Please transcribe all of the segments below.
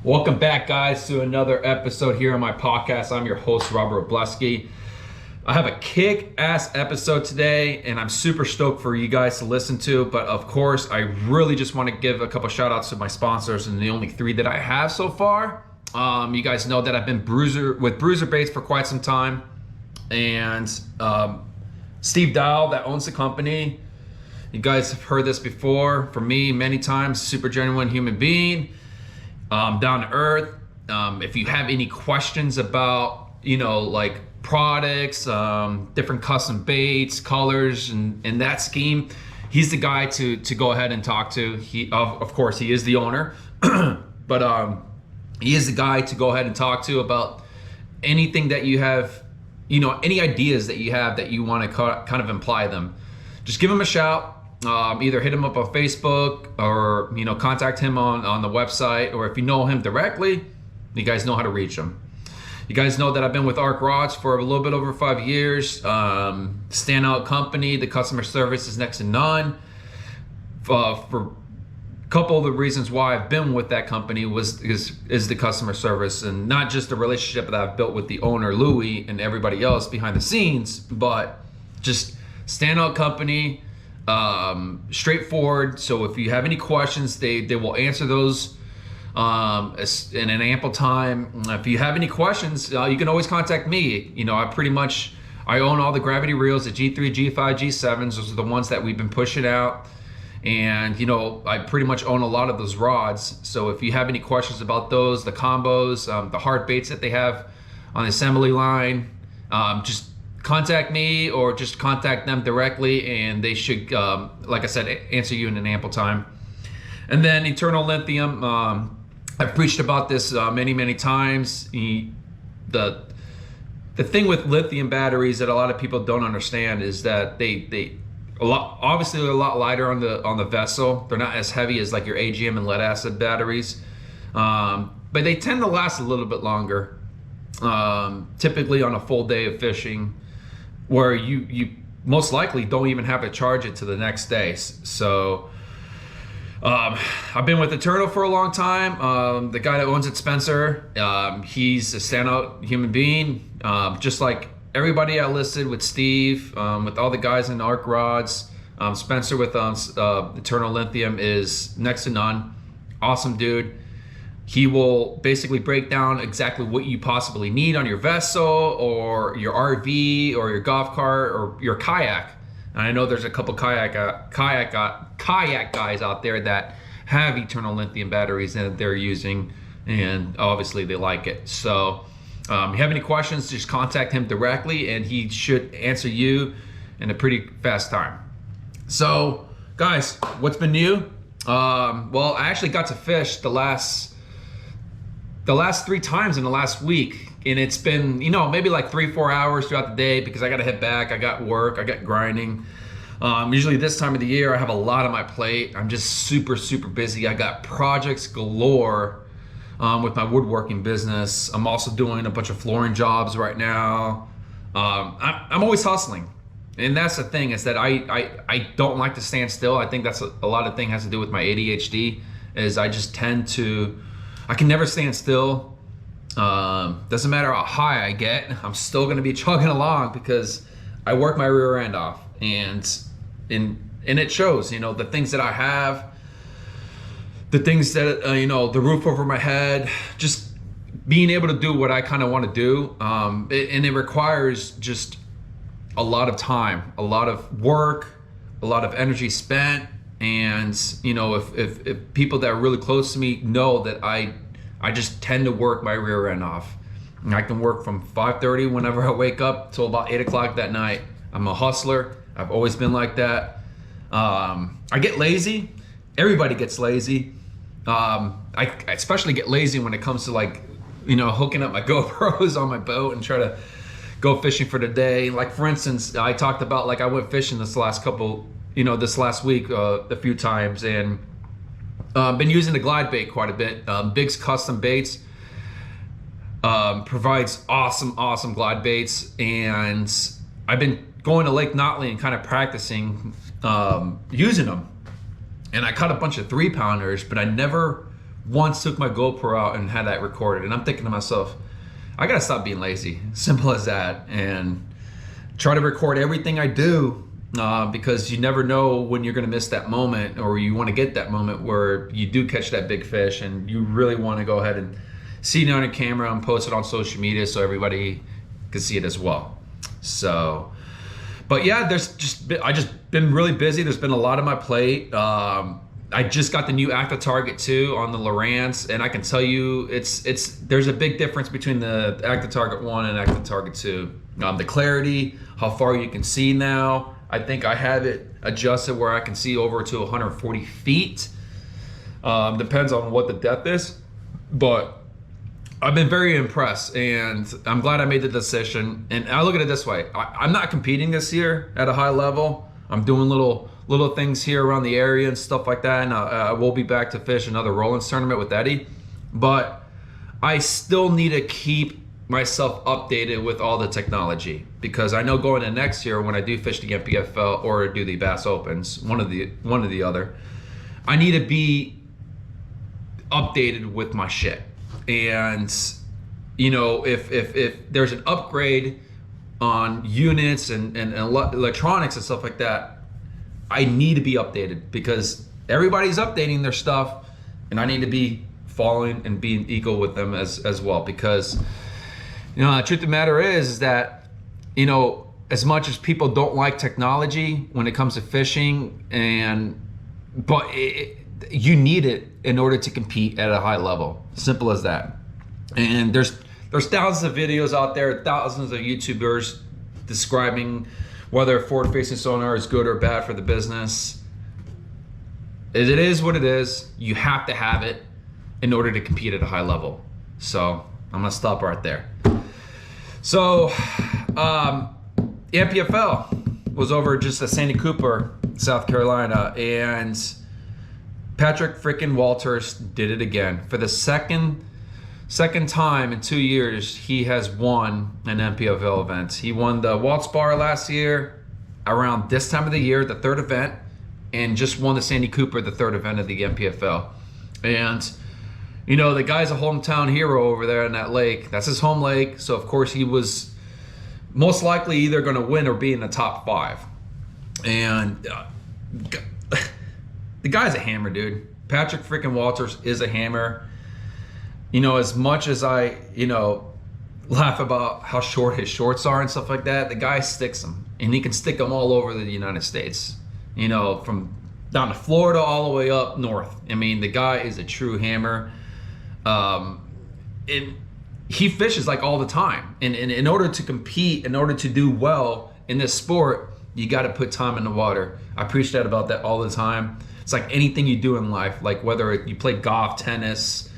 Welcome back, guys, to another episode here on my podcast. I'm your host, Robert Robleski. I have a kick-ass episode today, and I'm super stoked for you guys to listen to. But of course, I really just want to give a couple shout-outs to my sponsors, and the only three that I have so far. You guys know that I've been with Bruiser Baits for quite some time, and Steve Dial, that owns the company. You guys have heard this before from me many times. Super genuine human being. Down to earth. If you have any questions about, like products, different custom baits, colors, and that scheme, he's the guy to go ahead and talk to. He, of course, he is the owner, but he is the guy to go ahead and talk to about anything that you have, any ideas that you have that you want to kind of imply them. Just give him a shout. Either hit him up on Facebook or contact him on the website, or if you know him directly, you guys know how to reach him. You guys know that I've been with Arc Rods for a little bit over 5 years. Standout company. The customer service is next to none. For a couple of the reasons why I've been with that company is the customer service, and not just the relationship that I've built with the owner Louie and everybody else behind the scenes, but just standout company. Straightforward. So if you have any questions, they will answer those in an ample time. If you have any questions, you can always contact me. I own all the gravity reels, the G3, G5, G7s. Those are the ones that we've been pushing out, and I pretty much own a lot of those rods. So if you have any questions about those, the combos, the hard baits that they have on the assembly line, just contact me or just contact them directly, and they should, like I said, answer you in an ample time. And then Eternal Lithium, I've preached about this many times. The thing with lithium batteries that a lot of people don't understand is that obviously they're a lot lighter on the vessel. They're not as heavy as like your AGM and lead acid batteries, but they tend to last a little bit longer. Typically on a full day of fishing, where you most likely don't even have to charge it to the next day. So I've been with Eternal for a long time. The guy that owns it, Spencer, he's a standout human being, just like everybody I listed with Steve, with all the guys in Arc Rods. Spencer with Eternal Lithium is next to none. Awesome dude. He will basically break down exactly what you possibly need on your vessel or your RV or your golf cart or your kayak. And I know there's a couple kayak guys out there that have Eternal Lithium batteries that they're using, and obviously they like it. So if you have any questions, just contact him directly, and he should answer you in a pretty fast time. So guys, what's been new? Well, I actually got to fish the last 3 times in the last week, and it's been maybe like 3-4 hours throughout the day because I got to head back. I got work, I got grinding. Usually this time of the year I have a lot on my plate. I'm just super busy. I got projects galore with my woodworking business. I'm also doing a bunch of flooring jobs right now. I'm always hustling, and that's the thing, is that I don't like to stand still. I think that's a lot of thing has to do with my ADHD, is I just tend to, I can never stand still. Doesn't matter how high I get, I'm still gonna be chugging along because I work my rear end off, and it shows. The things that I have, the things that the roof over my head, just being able to do what I kind of want to do, and it requires just a lot of time, a lot of work, a lot of energy spent. And if people that are really close to me know that I just tend to work my rear end off. And I can work from 5:30 whenever I wake up till about 8 o'clock that night. I'm a hustler. I've always been like that. I get lazy. Everybody gets lazy. I especially get lazy when it comes to hooking up my GoPros on my boat and try to go fishing for the day. Like, for instance, I talked about I went fishing this last week a few times, and been using the glide bait quite a bit. Big's Custom Baits provides awesome glide baits, and I've been going to Lake Notley and kind of practicing using them. And I caught a bunch of 3-pounders, but I never once took my GoPro out and had that recorded. And I'm thinking to myself, I gotta stop being lazy. Simple as that. And try to record everything I do, because you never know when you're gonna miss that moment, or you wanna get that moment where you do catch that big fish and you really wanna go ahead and see it on a camera and post it on social media so everybody can see it as well. So, but yeah, I just been really busy. There's been a lot on my plate. I just got the new active target 2 on the Lowrance, and I can tell you there's a big difference between the active target 1 and active target 2. The clarity, how far you can see now. I think I have it adjusted where I can see over to 140 feet. Depends on what the depth is, but I've been very impressed, and I'm glad I made the decision. And I look at it this way: I'm not competing this year at a high level. I'm doing little things here around the area and stuff like that, and I will be back to fish another Rollins tournament with Eddie. But I still need to keep myself updated with all the technology, because I know going into next year when I do fish the NPFL or do the Bass Opens, one of the other, I need to be updated with my shit. And you know, if there's an upgrade on units and electronics and stuff like that, I need to be updated, because everybody's updating their stuff, and I need to be following and being equal with them as well. Because you know, the truth of the matter is that, you know, as much as people don't like technology when it comes to fishing, but you need it in order to compete at a high level. Simple as that. And there's thousands of videos out there, thousands of YouTubers describing whether a forward-facing sonar is good or bad for the business. It is what it is. You have to have it in order to compete at a high level. So I'm gonna stop right there. So the NPFL was over just at Sandy Cooper, South Carolina, and Patrick freaking Walters did it again. For the second time in 2 years, he has won an NPFL event. He won the Waltz Bar last year around this time of the year, the 3rd event, and just won the Sandy Cooper, the 3rd event of the NPFL. And you know, the guy's a hometown hero over there in that lake. That's his home lake. So of course he was most likely either going to win or be in the top 5. And the guy's a hammer, dude. Patrick freaking Walters is a hammer. You know, as much as I, you know, laugh about how short his shorts are and stuff like that, the guy sticks them, and he can stick them all over the United States. You know, from down to Florida all the way up north. I mean, the guy is a true hammer. And he fishes like all the time. And in order to compete, in order to do well in this sport, you got to put time in the water. I preach about that all the time. It's like anything you do in life, like whether you play golf, tennis,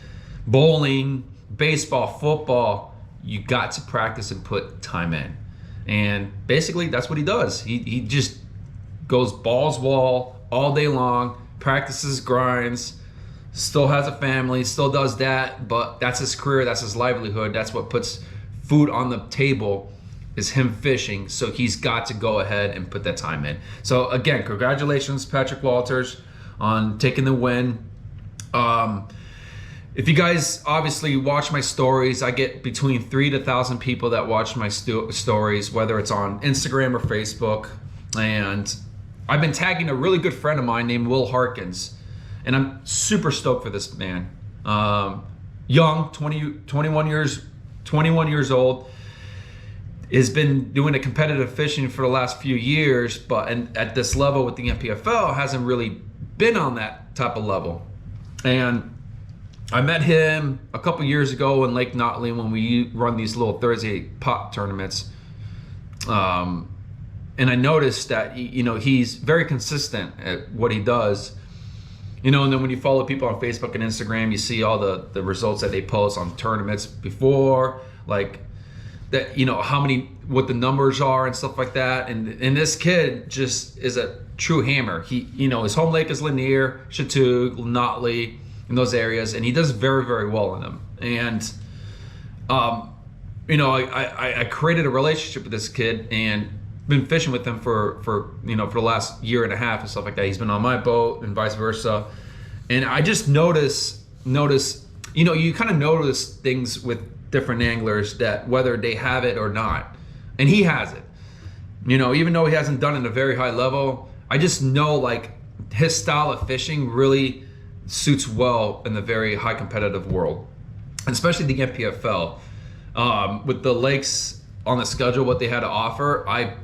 bowling, baseball, football, you got to practice and put time in. And basically that's what he does. He just goes balls wall all day long, practices, grinds, still has a family, still does that, but that's his career, that's his livelihood, that's what puts food on the table, is him fishing. So he's got to go ahead and put that time in. So again, congratulations, Patrick Walters, on taking the win. If you guys obviously watch my stories, I get between 3,000 to 1,000 people that watch my stories, whether it's on Instagram or Facebook. And I've been tagging a really good friend of mine named Will Harkins. And I'm super stoked for this man. Young, 21 years old, has been doing a competitive fishing for the last few years, but at this level with the NPFL hasn't really been on that type of level. And I met him a couple years ago in Lake Notley when we run these little Thursday pot tournaments. And I noticed that he's very consistent at what he does. You know, and then when you follow people on Facebook and Instagram, you see all the results that they post on tournaments before, like that, what the numbers are and stuff like that. And this kid just is a true hammer. He, his home lake is Lanier, Chateau, Notley, in those areas, and he does very, very well in them. And, I created a relationship with this kid and been fishing with him for the last year and a half and stuff like that. He's been on my boat and vice versa. And I just noticed notice, you kind of notice things with different anglers that whether they have it or not. And he has it. Even though he hasn't done it at a very high level, I just know like his style of fishing really suits well in the very high competitive world, and especially the NPFL. With the lakes on the schedule, what they had to offer, I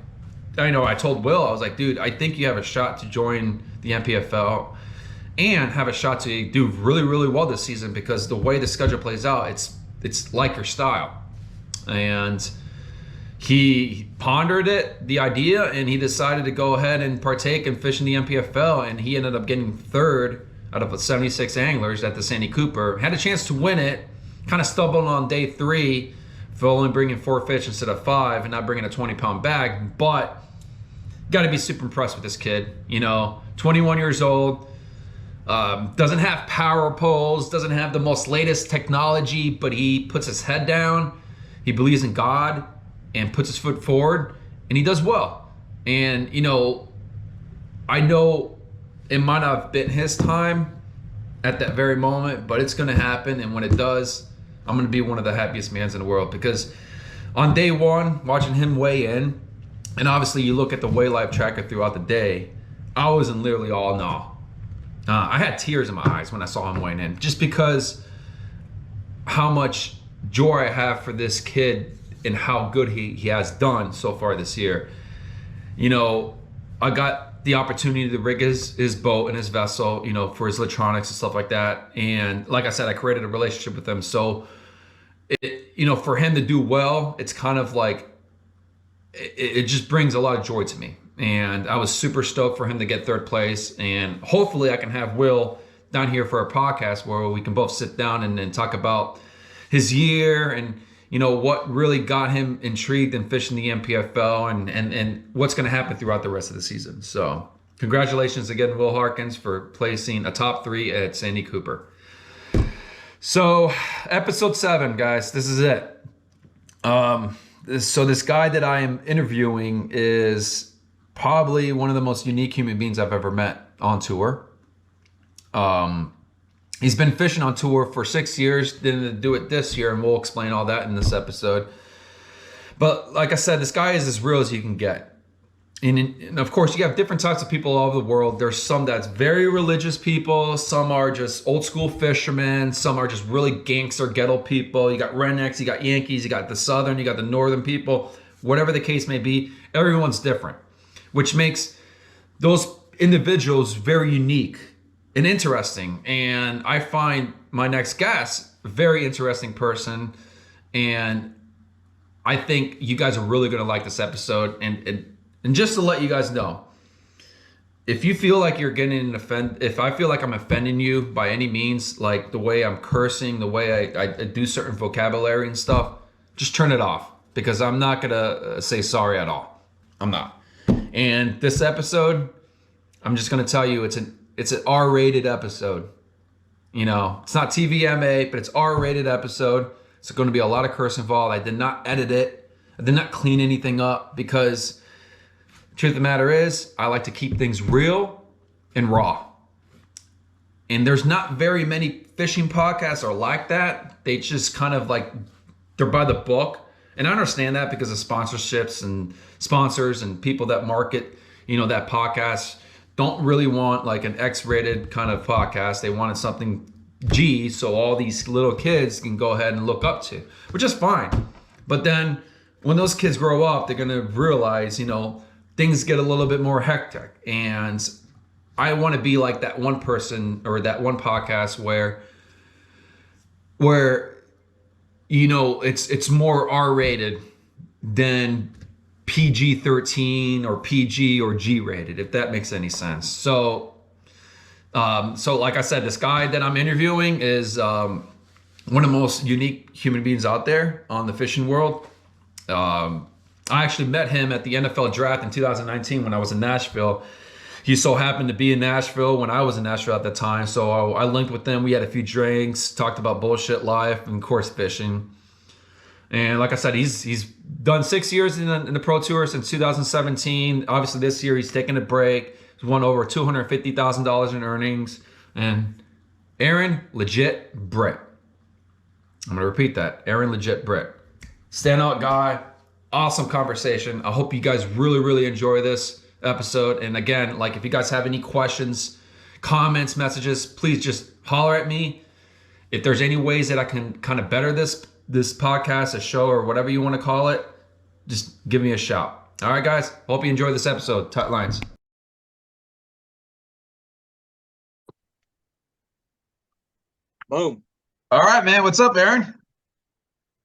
told Will, I was like, dude, I think you have a shot to join the NPFL and have a shot to do really, really well this season, because the way the schedule plays out, it's like your style. And he pondered the idea, and he decided to go ahead and partake and fish in the NPFL, and he ended up getting third out of 76 anglers at the Sandy Cooper. Had a chance to win it, kind of stumbled on day 3 for only bringing 4 fish instead of 5 and not bringing a 20-pound bag, but got to be super impressed with this kid. 21 years old, doesn't have power poles, doesn't have the most latest technology, but he puts his head down, he believes in God, and puts his foot forward, and he does well. And I know it might not have been his time at that very moment, but it's going to happen, and when it does, I'm going to be one of the happiest mans in the world. Because on day 1, watching him weigh in, and obviously you look at the weigh live tracker throughout the day, I was in literally all in awe. I had tears in my eyes when I saw him weighing in, just because how much joy I have for this kid and how good he has done so far this year. I got the opportunity to rig his boat and his vessel, for his electronics and stuff like that. And like I said, I created a relationship with him. So, for him to do well, it's kind of like, it just brings a lot of joy to me. And I was super stoked for him to get 3rd place. And hopefully I can have Will down here for a podcast where we can both sit down and talk about his year and, what really got him intrigued in fishing the NPFL and what's going to happen throughout the rest of the season. So congratulations again, Will Harkins, for placing a top 3 at Sandy Cooper. So episode 7, guys, this is it. So this guy that I am interviewing is probably one of the most unique human beings I've ever met on tour. He's been fishing on tour for 6 years, didn't do it this year, and we'll explain all that in this episode. But like I said, this guy is as real as you can get. And of course, you have different types of people all over the world. There's some that's very religious people. Some are just old school fishermen. Some are just really gangster ghetto people. You got rednecks, you got Yankees, you got the southern, you got the northern people. Whatever the case may be, everyone's different, which makes those individuals very unique and interesting. And I find my next guest a very interesting person, and I think you guys are really going to like this episode. And just to let you guys know, if you feel like you're getting if I feel like I'm offending you by any means, like the way I'm cursing, the way I do certain vocabulary and stuff, just turn it off, because I'm not going to say sorry at all. I'm not. And this episode, I'm just going to tell you, it's an R-rated episode. It's not TVMA, but it's R-rated episode. It's going to be a lot of curse involved. I did not edit it. I did not clean anything up, because truth of the matter is, I like to keep things real and raw. And there's not very many fishing podcasts are like that. They just kind of like, they're by the book. And I understand that because of sponsorships and sponsors and people that market, that podcast don't really want like an X-rated kind of podcast. They wanted something G, so all these little kids can go ahead and look up to, which is fine. But then when those kids grow up, they're going to realize, things get a little bit more hectic. And I want to be like that one person or that one podcast where it's more R-rated than PG-13 or PG or G-rated, if that makes any sense. So like I said, this guy that I'm interviewing is one of the most unique human beings out there on the fishing world. I actually met him at the NFL draft in 2019 when I was in Nashville. He so happened to be in Nashville when I was in Nashville at the time. So I linked with him. We had a few drinks, talked about bullshit life and course fishing. And like I said, he's done 6 years in the Pro Tour since 2017. Obviously this year he's taking a break. He's won over $250,000 in earnings. And Aaron Legit Britt. I'm going to repeat that. Aaron Legit Britt. Standout guy. Awesome conversation. I hope you guys really, really enjoy this episode. And again, like if you guys have any questions, comments, messages, please just holler at me. If there's any ways that I can kind of better this podcast, a show, or whatever you want to call it, just give me a shout. All right, guys. Hope you enjoy this episode. Tight lines. Boom. All right, man. What's up, Aaron?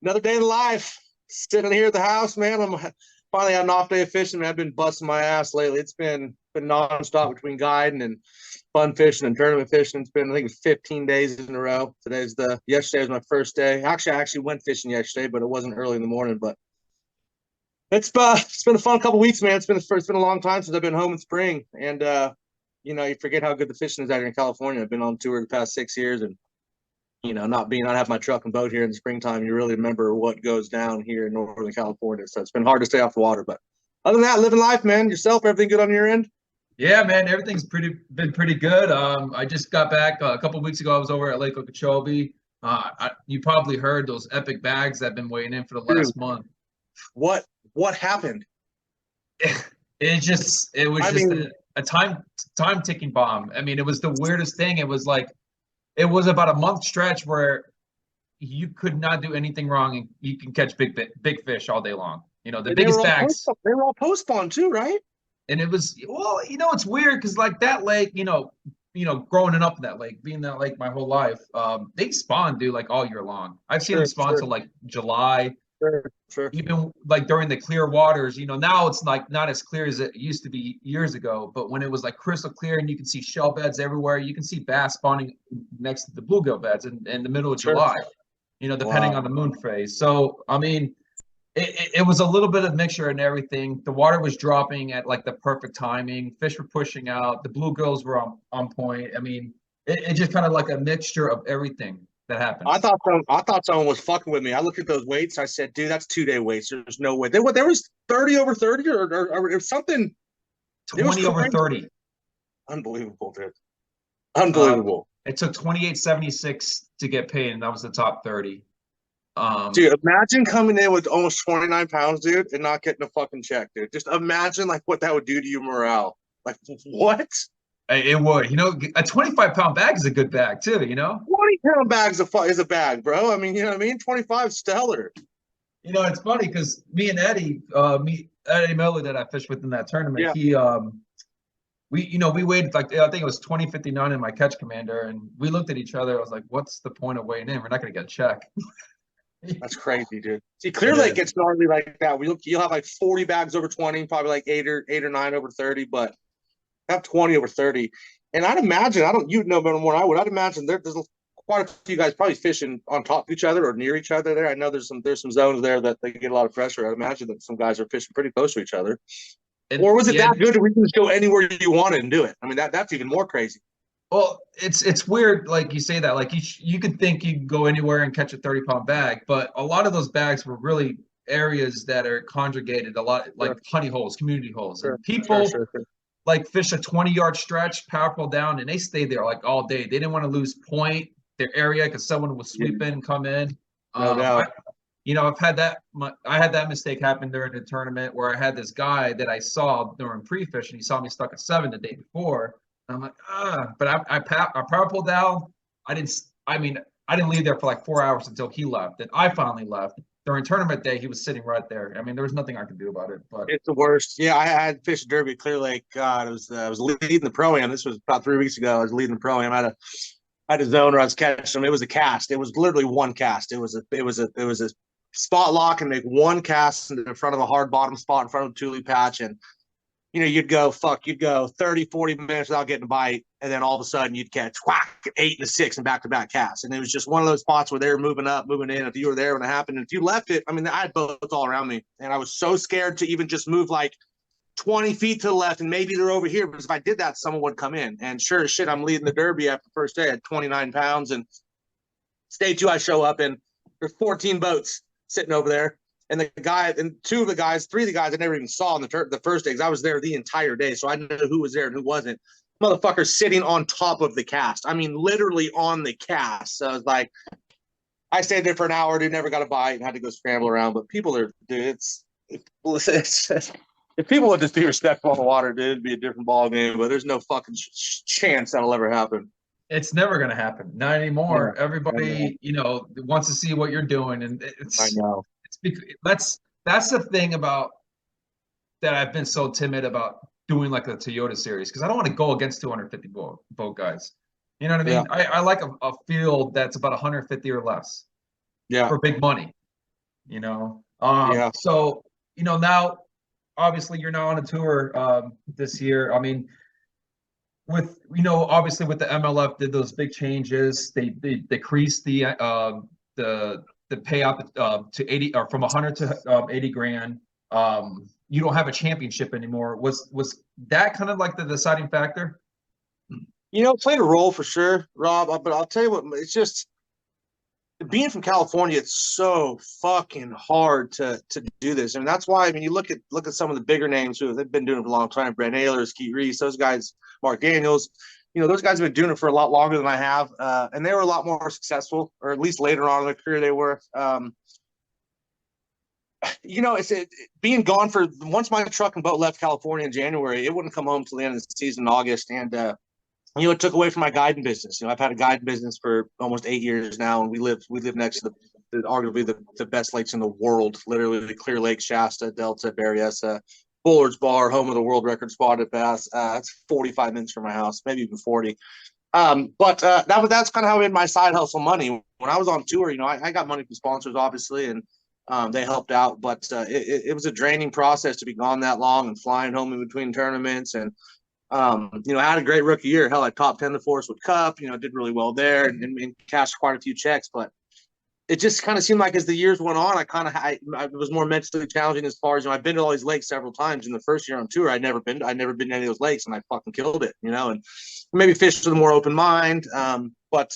Another day in life. Sitting here at the house, man. I'm finally had an off day of fishing. I've been busting my ass lately. It's been nonstop between guiding and fun fishing and tournament fishing. It's been, I think, 15 days in a row. Yesterday was my first day. Actually, I went fishing yesterday, but it wasn't early in the morning. But it's been a fun couple weeks, man. It's been a long time since I've been home in spring, and you forget how good the fishing is out here in California. I've been on tour the past 6 years, and not have my truck and boat here in the springtime, you really remember what goes down here in Northern California. So it's been hard to stay off the water. But other than that, living life, man. Yourself, everything good on your end? Yeah, man, everything's been pretty good. I just got back a couple of weeks ago. I was over at Lake Okeechobee. You probably heard those epic bags that have been waiting in for the last month. What happened? It was a time ticking bomb. I mean, it was the weirdest thing. It was about a month stretch where you could not do anything wrong, and you can catch big fish all day long. The biggest bags. They were all post spawn too, right? And it was, it's weird because like that lake, growing up in that lake, being that lake my whole life, they spawn, dude, like all year long. I've seen them spawn till like July. Sure. Even like during the clear waters, now it's like not as clear as it used to be years ago. But when it was like crystal clear and you can see shell beds everywhere, you can see bass spawning next to the bluegill beds in the middle of July, depending on the moon phase. So, I mean, it was a little bit of mixture and everything. The water was dropping at like the perfect timing. Fish were pushing out. The bluegills were on point. I mean, it just kind of like a mixture of everything that happened. I thought someone was fucking with me. I looked at those weights. I said, "Dude, that's 2 day weights. There's no way." There was 30 over 30 or something. 20 over 30. Unbelievable, dude. Unbelievable. It took 28.76 to get paid, and that was the top 30. Dude, imagine coming in with almost 29 pounds, dude, and not getting a fucking check, dude. Just imagine like what that would do to your morale. Like what? It would. A 25-pound bag is a good bag too. 20-pound bag is a bag, bro. I mean, you know what I mean? 25 stellar. It's funny because me and Eddie Miller that I fished with in that tournament, yeah. we weighed like I think it was 20.59 in my catch commander, and we looked at each other. I was like, "What's the point of weighing in? We're not going to get a check." That's crazy, dude. See, Clear Lake gets gnarly like that. You'll have like 40 bags over 20, probably like eight or 9 over 30, but have 20 over 30. And I'd imagine, you'd know better than what I would. I'd imagine there's quite a few guys probably fishing on top of each other or near each other there. I know there's some zones there that they get a lot of pressure. I'd imagine that some guys are fishing pretty close to each other. Or was it that good that we can just go anywhere you wanted and do it? I mean, that's even more crazy. Well, it's weird, like you say that, like you could think you can go anywhere and catch a 30-pound bag, but a lot of those bags were really areas that are conjugated a lot, like honey holes, community holes. And people like fish a 20-yard stretch, power pull down, and they stay there like all day. They didn't want to lose point, their area, because someone would sweep in and come in. No doubt. I had that mistake happen during the tournament where I had this guy that I saw during pre-fish, and he saw me stuck at 7 the day before. I'm like, but I power pulled down. I didn't leave there for like 4 hours until he left. And I finally left. During tournament day, he was sitting right there. I mean, there was nothing I could do about it. But it's the worst. Yeah, I had fished Derby at Clear Lake. God, I was leading the pro-am. This was about 3 weeks ago. I was leading the pro-am. I had a zone where I was catching them. It was a cast. It was literally one cast. It was a spot lock and make one cast in front of a hard bottom spot in front of the tule patch. And you'd go 30, 40 minutes without getting a bite, and then all of a sudden you'd catch 8 and a 6 and back-to-back casts. And it was just one of those spots where they were moving up, moving in. If you were there when it happened, and if you left it, I mean, I had boats all around me, and I was so scared to even just move like 20 feet to the left, and maybe they're over here, because if I did that, someone would come in. And sure as shit, I'm leading the Derby after the first day. I had 29 pounds, and day 2, I show up, and there's 14 boats sitting over there. And the guy, and 3 of the guys I never even saw on the first day, because I was there the entire day, so I knew who was there and who wasn't. motherfucker sitting on top of the cast. I mean, literally on the cast. So it's like, I stayed there for an hour, dude, never got a bite and had to go scramble around. But people are, dude, if people would just be respectful on the water, dude, it'd be a different ball game. But there's no fucking chance that'll ever happen. It's never going to happen. Not No, anymore. I know. Everybody, wants to see what you're doing, and I know. it's because that's the thing about that I've been so timid about doing like a Toyota series because I don't want to go against 250 boat guys. You know what I Yeah, mean? I like a field that's about 150 or less yeah, for big money. You know, yeah. so now obviously you're now on a tour this year. I mean, with obviously with the MLF did those big changes. They decreased the payout to 80 or from 100 to 80 grand. You don't have a championship anymore. Was that kind of like the deciding factor? It played a role for sure, Rob. But I'll tell you what, it's just being from California, it's so fucking hard to do this. And that's why, I mean, you look at some of the bigger names who they've been doing it for a long time, Brent Naylor, Skeet Reese, those guys, Mark Daniels, those guys have been doing it for a lot longer than I have. And they were a lot more successful, or at least later on in their career they were. Being gone for once my truck and boat left California in January, it wouldn't come home till the end of the season in August. And it took away from my guiding business. I've had a guiding business for almost 8 years now, and we live next to arguably the best lakes in the world, literally the Clear Lake, Shasta, Delta, Berryessa, Bullard's Bar, home of the world record spot at Bass. It's 45 minutes from my house, maybe even 40. But that's kind of how I made my side hustle money. When I was on tour, I got money from sponsors, obviously, and they helped out. But it was a draining process to be gone that long and flying home in between tournaments. And I had a great rookie year. Hell, I top 10 the Forest Wood Cup, did really well there and cashed quite a few checks. But it just kind of seemed like as the years went on, I was more mentally challenging as far as, I've been to all these lakes several times. In the first year on tour, I'd never been to any of those lakes, and I fucking killed it, and maybe fished with a more open mind. But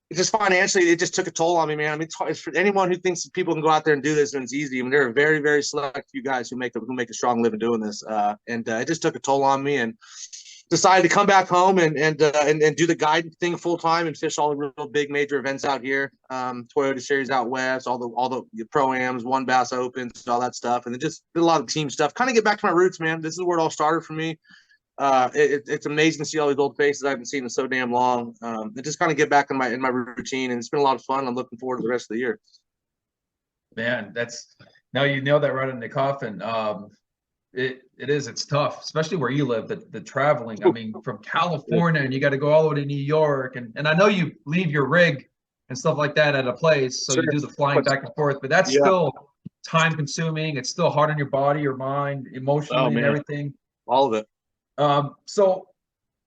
it just financially, it just took a toll on me, man. I mean, it's for anyone who thinks people can go out there and do this and it's easy. I mean, there are very, very select few guys who make a strong living doing this. And it just took a toll on me, and decided to come back home and do the guide thing full time and fish all the real big major events out here. Toyota Series out west, all the pro-ams, One Bass Opens, all that stuff, and then just did a lot of team stuff. Kind of get back to my roots, man. This is where it all started for me. It's amazing to see all these old faces I haven't seen in so damn long. And just kind of get back in my routine, and it's been a lot of fun. I'm looking forward to the rest of the year. Man, now you nailed that right in the coffin. It's tough, especially where you live, the traveling. I mean, from California and you got to go all the way to New York, and I know you leave your rig and stuff like that at a place, so Sure. you do the flying back and forth, but that's still time consuming. It's still hard on your body, your mind, emotionally, and everything. All of it. So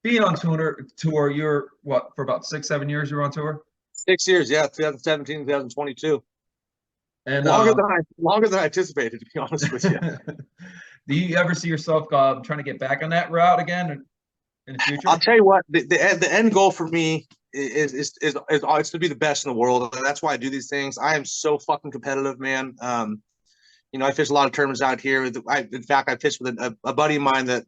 being on tour, you're what, for about 6-7 years you were on tour? 6 years, yeah, 2017, 2022. And longer than I anticipated, to be honest with you. do you ever see yourself trying to get back on that route again in the future? I'll tell you what, the end goal for me is to be the best in the world. That's why I do these things. I am so fucking competitive, man. I fish a lot of tournaments out here. In fact, I fished with a buddy of mine that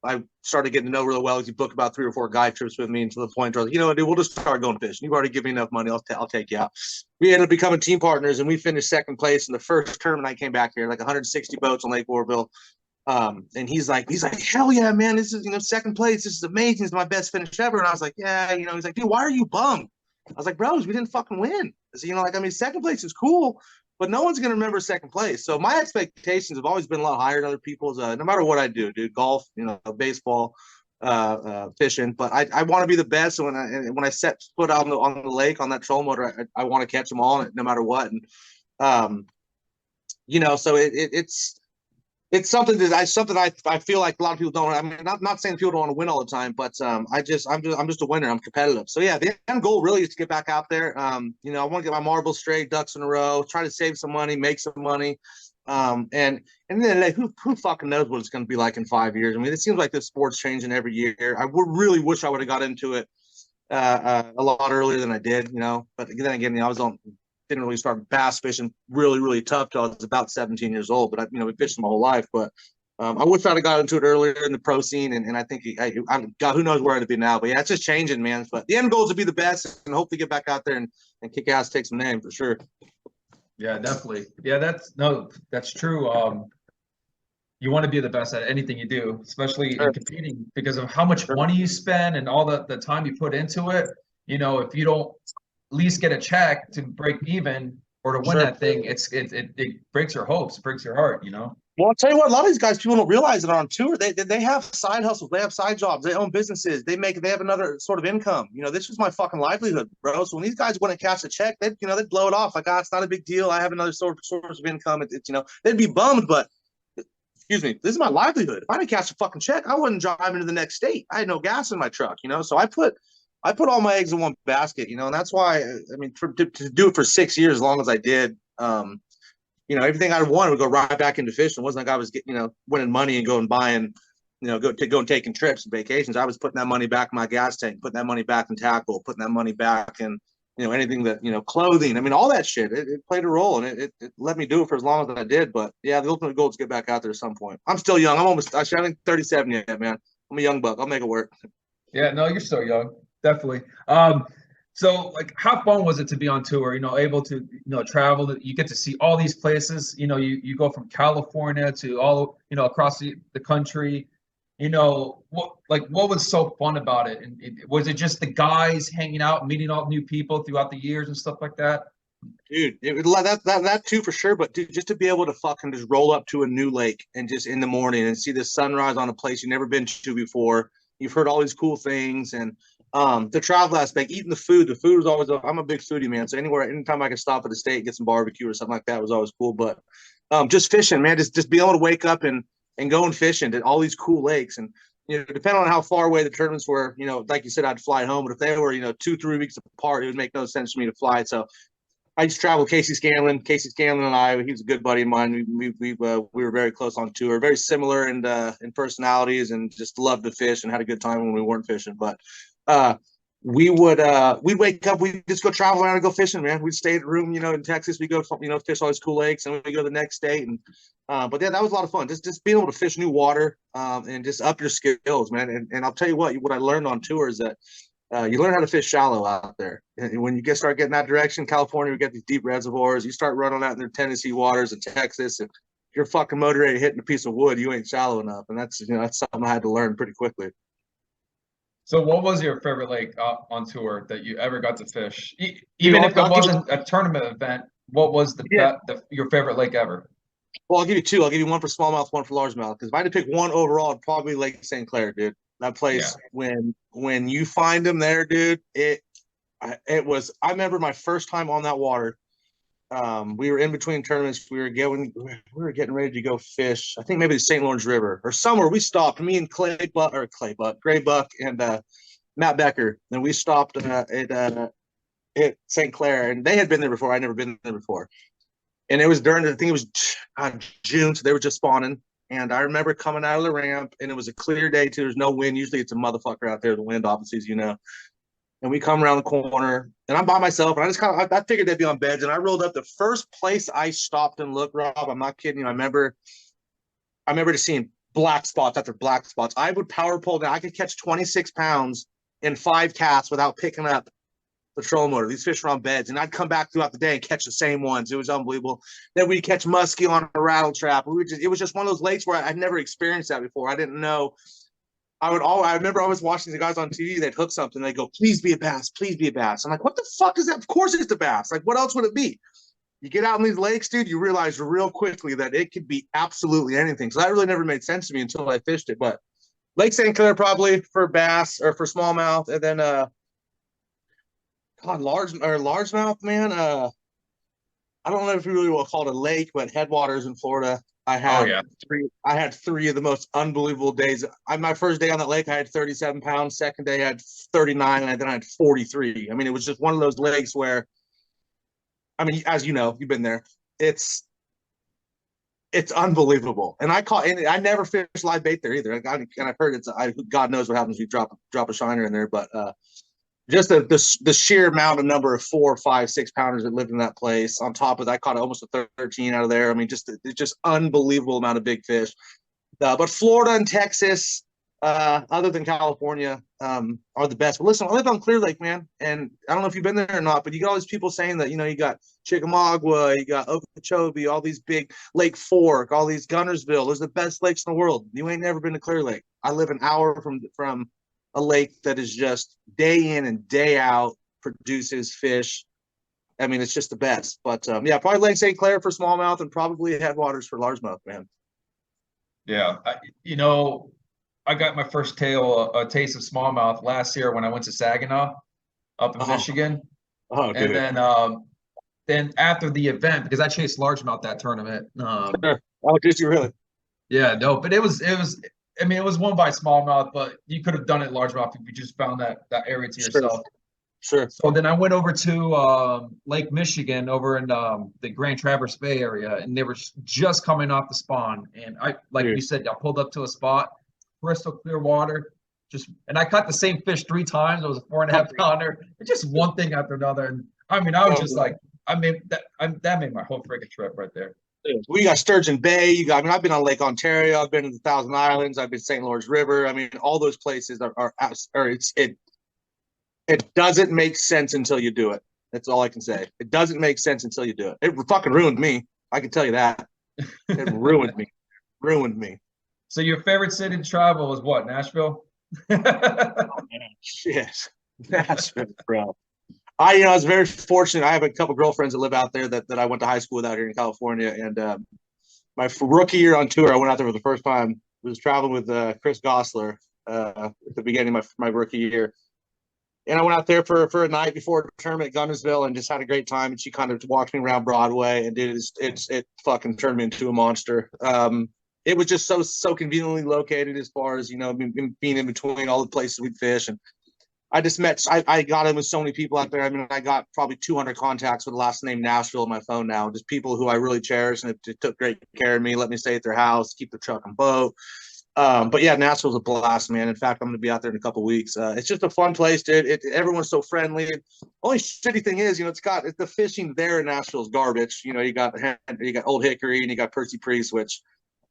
I started getting to know really well. He booked about 3 or 4 guide trips with me, and to the point where I was like, dude, we'll just start going fishing. You've already given me enough money. I'll take you out. We ended up becoming team partners, and we finished second place in the first tournament I came back here, like 160 boats on Lake Oroville. And he's like, hell yeah, man, this is, second place. This is amazing. It's my best finish ever. And I was like, yeah, he's like, dude, why are you bummed? I was like, bros, we didn't fucking win. So, second place is cool, but no one's going to remember second place. So my expectations have always been a lot higher than other people's, no matter what I do, dude, golf, baseball, fishing, but I want to be the best. And when I set foot out on the lake on that trolling motor, I want to catch them all no matter what. And, so it's something that I feel like a lot of people don't. I mean, not saying people don't want to win all the time, but I'm just a winner. I'm competitive. So yeah, the end goal really is to get back out there. I want to get my marbles straight, ducks in a row, try to save some money, make some money, and then who fucking knows what it's going to be like in 5 years? I mean, it seems like this sport's changing every year. I really wish I would have got into it a lot earlier than I did. But then again, didn't really start bass fishing really, really tough till I was about 17 years old. But we fished my whole life. But I wish I'd have got into it earlier in the pro scene, and I think God, who knows where it'd be now. But yeah, it's just changing, man. But the end goal is to be the best and hopefully get back out there and kick ass, take some name for sure. Yeah, definitely. Yeah, that's true. You want to be the best at anything you do, especially in Sure, competing, because of how much sure, money you spend and all the time you put into it. If you don't at least get a check to break even or to win sure. that thing, it breaks your hopes, it breaks your heart. Well, I'll tell you what, a lot of these guys, people don't realize that on tour, they have side hustles, they have side jobs, they own businesses, they have another sort of income. This was my fucking livelihood, bro. So when these guys wouldn't cash a check, they'd blow it off like, it's not a big deal. I have another source of income. They'd be bummed, but excuse me, this is my livelihood. If I didn't cash a fucking check, I wouldn't drive into the next state. I had no gas in my truck. So I put all my eggs in one basket, and that's why, I mean, to do it for 6 years, as long as I did, everything I wanted would go right back into fishing. It wasn't like I was getting, winning money and going buying, go and taking trips and vacations. I was putting that money back in my gas tank, putting that money back in tackle, putting that money back in, anything that, clothing. I mean, all that shit, it played a role, and it let me do it for as long as I did. But yeah, the ultimate goal is to get back out there at some point. I'm still young. I think 37 yet, man. I'm a young buck. I'll make it work. Yeah, no, you're so young, definitely. So like, how fun was it to be on tour? Able to travel. You get to see all these places. You go from California to all across the country. What was so fun about it? And was it just the guys hanging out, meeting all new people throughout the years and stuff like that? Dude, that too for sure. But dude, just to be able to fucking just roll up to a new lake and just in the morning and see the sunrise on a place you've never been to before. You've heard all these cool things, and the travel aspect, eating the food. The food was always. I'm a big foodie, man. So anytime I could stop at the state, get some barbecue or something like that was always cool. But just fishing, man. Just being able to wake up and go and fishing at all these cool lakes, and depending on how far away the tournaments were, like you said, I'd fly home. But if they were 2-3 weeks apart, it would make no sense for me to fly. So I used to travel with Casey Scanlon. Casey Scanlon and I, he was a good buddy of mine. We were very close on tour, very similar in personalities, and just loved to fish and had a good time when we weren't fishing. But we'd wake up, we'd just go travel around and go fishing, man. We'd stay at a room, in Texas. We go, fish all these cool lakes, and we go to the next state. And but yeah, that was a lot of fun. Just being able to fish new water, and just up your skills, man. And I'll tell you what I learned on tour is that you learn how to fish shallow out there. And when you start getting that direction, California, we get these deep reservoirs. You start running out in the Tennessee waters and Texas, and you're fucking motivated hitting a piece of wood, you ain't shallow enough. And that's something I had to learn pretty quickly. So, what was your favorite lake on tour that you ever got to fish? Even if it wasn't a tournament event, what was your favorite lake ever? Well, I'll give you two. I'll give you one for smallmouth, one for largemouth. Because if I had to pick one overall, it'd probably Lake St. Clair, dude. That place, when you find them there, dude, it was. I remember my first time on that water. We were in between tournaments. We were getting ready to go fish. I think maybe the St. Lawrence River or somewhere. We stopped. Me and Gray Buck, and Matt Becker. And we stopped at St. Clair, and they had been there before. I'd never been there before. And it was I think it was June, so they were just spawning. And I remember coming out of the ramp, and it was a clear day too. There's no wind. Usually it's a motherfucker out there. The wind, obviously, And we come around the corner, and I'm by myself, and I figured they'd be on beds. And I rolled up. The first place I stopped and looked, Rob, I'm not kidding you. I remember just seeing black spots after black spots. I would power pole down. I could catch 26 pounds in 5 casts without picking up the trolling motor. These fish were on beds, and I'd come back throughout the day and catch the same ones. It was unbelievable. Then we'd catch muskie on a rattle trap. It was just one of those lakes where I'd never experienced that before. I didn't know. I remember I was watching the guys on TV. They'd hook something. They go, "Please be a bass. Please be a bass." I'm like, "What the fuck is that?" Of course it's a bass. Like, what else would it be? You get out in these lakes, dude. You realize real quickly that it could be absolutely anything. So that really never made sense to me until I fished it. But Lake St. Clair probably for bass or for smallmouth, and then largemouth, man. I don't know if you really will call it a lake, but headwaters in Florida. I had three of the most unbelievable days. My first day on that lake, I had 37 pounds. Second day, I had 39, and then I had 43. I mean, it was just one of those lakes where, I mean, as you know, you've been there. It's unbelievable. And I never fished live bait there either. And I've heard God knows what happens if you drop a shiner in there, but just the sheer number of 4, 5, 6 pounders that lived in that place. On top of that, I caught almost a 13 out of there. I mean, it's just unbelievable amount of big fish. But Florida and Texas, other than California, are the best. But listen, I live on Clear Lake, man, and I don't know if you've been there or not, but you got all these people saying that, you got Chickamauga, you got Okeechobee, all these big Lake Fork, all these Gunnersville. Those are the best lakes in the world. You ain't never been to Clear Lake. I live an hour from a lake that is just day in and day out produces fish. I mean, it's just the best. But yeah, probably Lake St. Clair for smallmouth and probably Headwaters for largemouth, man. Yeah, I got my first a taste of smallmouth last year when I went to Saginaw up in Michigan. Oh, and dude. then after the event, because I chased largemouth that tournament. Sure. Oh, did you really? Yeah, no, but it was I mean, it was won by smallmouth, but you could have done it largemouth if you just found that area to yourself. Sure. So then I went over to Lake Michigan over in the Grand Traverse Bay area, and they were just coming off the spawn. And like you said, I pulled up to a spot, crystal clear water, and I caught the same fish 3 times. It was a 4.5 pounder. It's just one thing after another. And I mean, I was just like, that made my whole freaking trip right there. We got Sturgeon Bay. I mean, I've been on Lake Ontario. I've been in the Thousand Islands. I've been St. Lawrence River. I mean, all those places it doesn't make sense until you do it. That's all I can say. It doesn't make sense until you do it. It fucking ruined me. I can tell you that. It ruined me. Ruined me. So your favorite city to travel was what? Nashville? Oh, man. Shit. Nashville, bro. I was very fortunate. I have a couple girlfriends that live out there that I went to high school with out here in California. And my rookie year on tour, I went out there for the first time. I was traveling with Chris Gosler at the beginning of my rookie year. And I went out there for a night before a tournament at Gunnersville and just had a great time. And she kind of walked me around Broadway, and it fucking turned me into a monster. It was just so conveniently located as far as, being in between all the places we'd fish. And I just I got in with so many people out there. I mean, I got probably 200 contacts with the last name Nashville on my phone now, just people who I really cherish and it took great care of me, let me stay at their house, keep the truck and boat. But yeah, Nashville's a blast, man. In fact, I'm going to be out there in a couple of weeks. It's just a fun place, dude. Everyone's so friendly. Only shitty thing is, the fishing there in Nashville's garbage. You got Old Hickory and you got Percy Priest, which,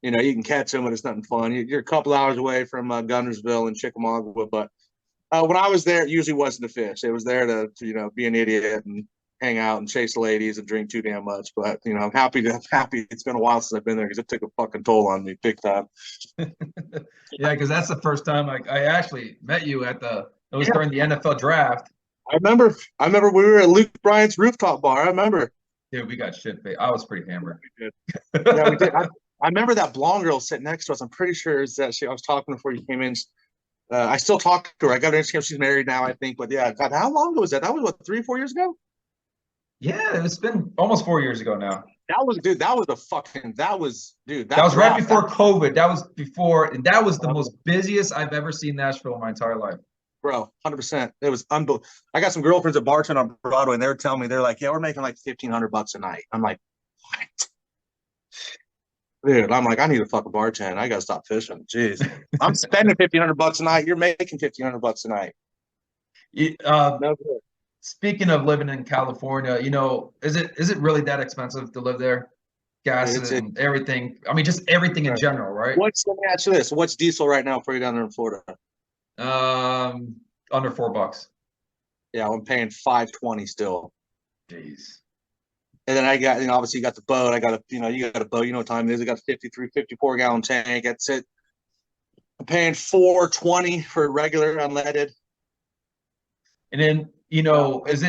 you can catch them, but it's nothing fun. You're a couple hours away from Gunnersville and Chickamauga. But when I was there, it usually wasn't to fish. It was there to be an idiot and hang out and chase ladies and drink too damn much. But I'm happy. It's been a while since I've been there because it took a fucking toll on me big time. Yeah, because that's the first time I actually met you it was during the NFL draft. I remember we were at Luke Bryant's rooftop bar. I remember. Dude, we got shit faced. I was pretty hammered. Yeah, we did. I remember that blonde girl sitting next to us. I'm pretty sure it's that I was talking before you came in. I still talk to her. I got her Instagram. She's married now, I think. But yeah, God, how long ago was that? That was what, 3 or 4 years ago? Yeah, it's been almost 4 years ago now. That was right before COVID. That was before, and that was the most busiest I've ever seen Nashville in my entire life. Bro, 100%. It was unbelievable. I got some girlfriends at bartend on Broadway, and they were telling me, they're like, yeah, we're making like $1,500 a night. I'm like, what? Dude, I'm like, I need a fucking bartend. I gotta stop fishing. Jeez, I'm spending $1,500 a night. You're making $1,500 a night. No good. Speaking of living in California, is it really that expensive to live there? Gas and everything. I mean, just everything in general, right? Let me ask you this: what's diesel right now for you down there in Florida? Under $4. Yeah, I'm paying $5.20 still. Jeez. And then I got, obviously you got the boat. I got you got a boat. You know what time it is? I got a 54 gallon tank. That's it. I'm paying $4.20 for regular unleaded. And then, is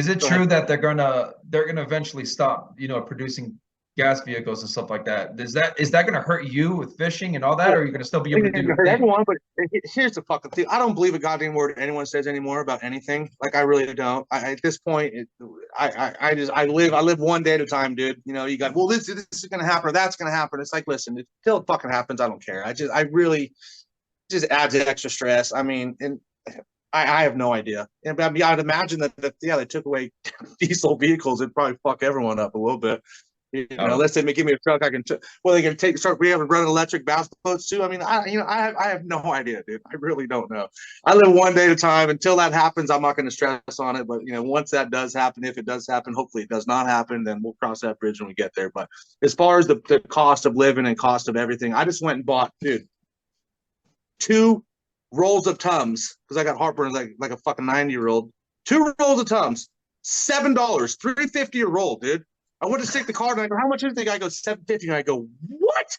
it true that they're gonna eventually stop, producing gas vehicles and stuff like that? Is that gonna hurt you with fishing and all that, or are you gonna still be able to do hurt everyone? But here's the fucking thing: I don't believe a goddamn word anyone says anymore about anything. Like, I really don't. At this point, I live one day at a time, dude. You got, well, this is gonna happen or that's gonna happen. It's like, listen, until it fucking happens, I don't care. I really just adds extra stress. I mean, and I have no idea. And I'd imagine that they took away diesel vehicles, it'd probably fuck everyone up a little bit. You know, Oh, unless they give me a truck, I can. Well, they can start. We have running electric bass boats too. I mean, I have no idea, dude. I really don't know. I live one day at a time. Until that happens, I'm not going to stress on it. But once that does happen, if it does happen, hopefully it does not happen, then we'll cross that bridge when we get there. But as far as the cost of living and cost of everything, I just went and bought, dude, 2 rolls of Tums because I got heartburn like a fucking 90-year-old. 2 rolls of Tums, $7, $3.50 a roll, dude. I went to stick the card and I go, how much do you think? I go, $7.50. And I go, what?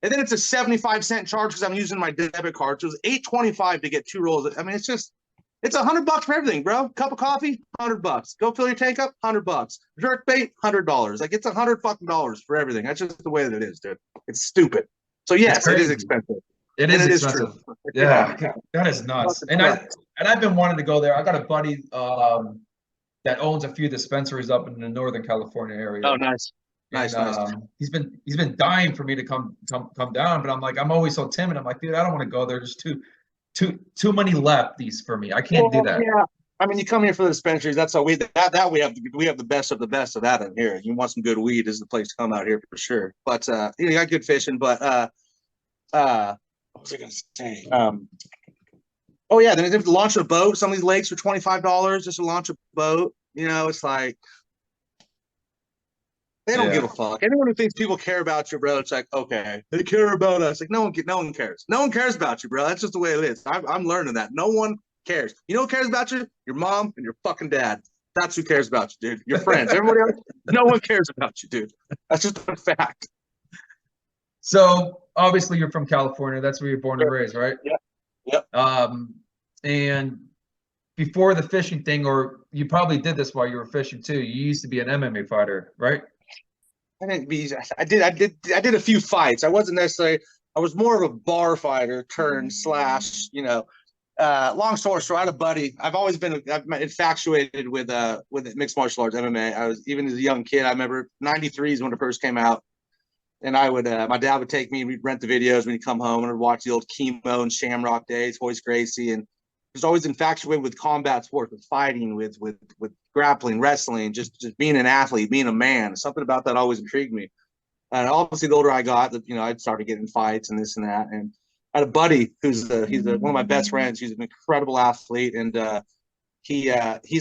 And then it's a 75-cent charge because I'm using my debit card. So it was $8.25 to get 2 rolls. I mean, it's $100 for everything, bro. Cup of coffee, $100. Go fill your tank up, $100. Jerk bait, $100. Like, it's $100 for everything. That's just the way that it is, dude. It's stupid. So it's yes, it is crazy. expensive. It And is it is expensive. true. Yeah, that is nuts. And I've been wanting to go there. I got a buddy that owns a few dispensaries up in the Northern California area. Oh, nice. And Nice. he's been dying for me to come down, but I'm like, I'm always so timid. I'm like, dude, I don't want to go there. There's too many lefties for me. I can't do that. Yeah. I mean, you come here for the dispensaries. That's all we have the best of the best of that in here. You want some good weed, is the place to come out here for sure. But you got good fishing. But what was I gonna say? Oh yeah, then they have to launch a boat. Some of these lakes for $25 just to launch a boat. It's like they don't give a fuck. Anyone who thinks people care about you, bro, it's like, okay, they care about us. Like no one cares. No one cares about you, bro. That's just the way it is. I'm learning that. No one cares. You know who cares about you? Your mom and your fucking dad. That's who cares about you, dude. Your friends. Everybody else, no one cares about you, dude. That's just a fact. So obviously you're from California. That's where you're born and raised, right? Yep. And before the fishing thing, or you probably did this while you were fishing too. You used to be an MMA fighter, right? I did a few fights. I wasn't necessarily. I was more of a bar fighter turn slash. Long story short, I had a buddy. I've infatuated with mixed martial arts MMA. I was even as a young kid. I remember '93 is when it first came out, and my dad would take me. We'd rent the videos when he'd come home, and I'd watch the old Chemo and Shamrock days, Hoist Gracie, and was always infatuated with combat sports, with fighting, with grappling, wrestling, just being an athlete, being a man. Something about that always intrigued me. And obviously, the older I got, I'd started getting fights and this and that. And I had a buddy he's one of my best friends. He's an incredible athlete, and he's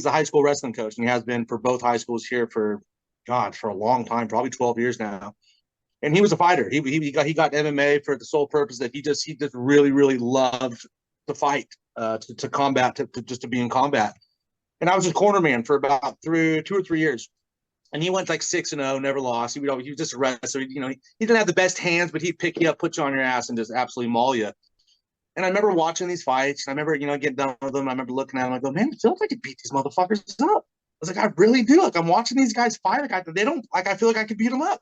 the high school wrestling coach, and he has been for both high schools here for a long time, probably 12 years now. And he was a fighter. He got MMA for the sole purpose that he just really, really loved to fight, to combat, to be in combat. And I was his corner man for about 2 or 3 years. And he went like 6-0, never lost. He was just a wrestler. He didn't have the best hands, but he'd pick you up, put you on your ass, and just absolutely maul you. And I remember watching these fights. And I remember, getting done with them. I remember looking at them. I go, man, it feels like I could beat these motherfuckers up. I was like, I really do. Like, I'm watching these guys fight. Like, I feel like I could beat them up.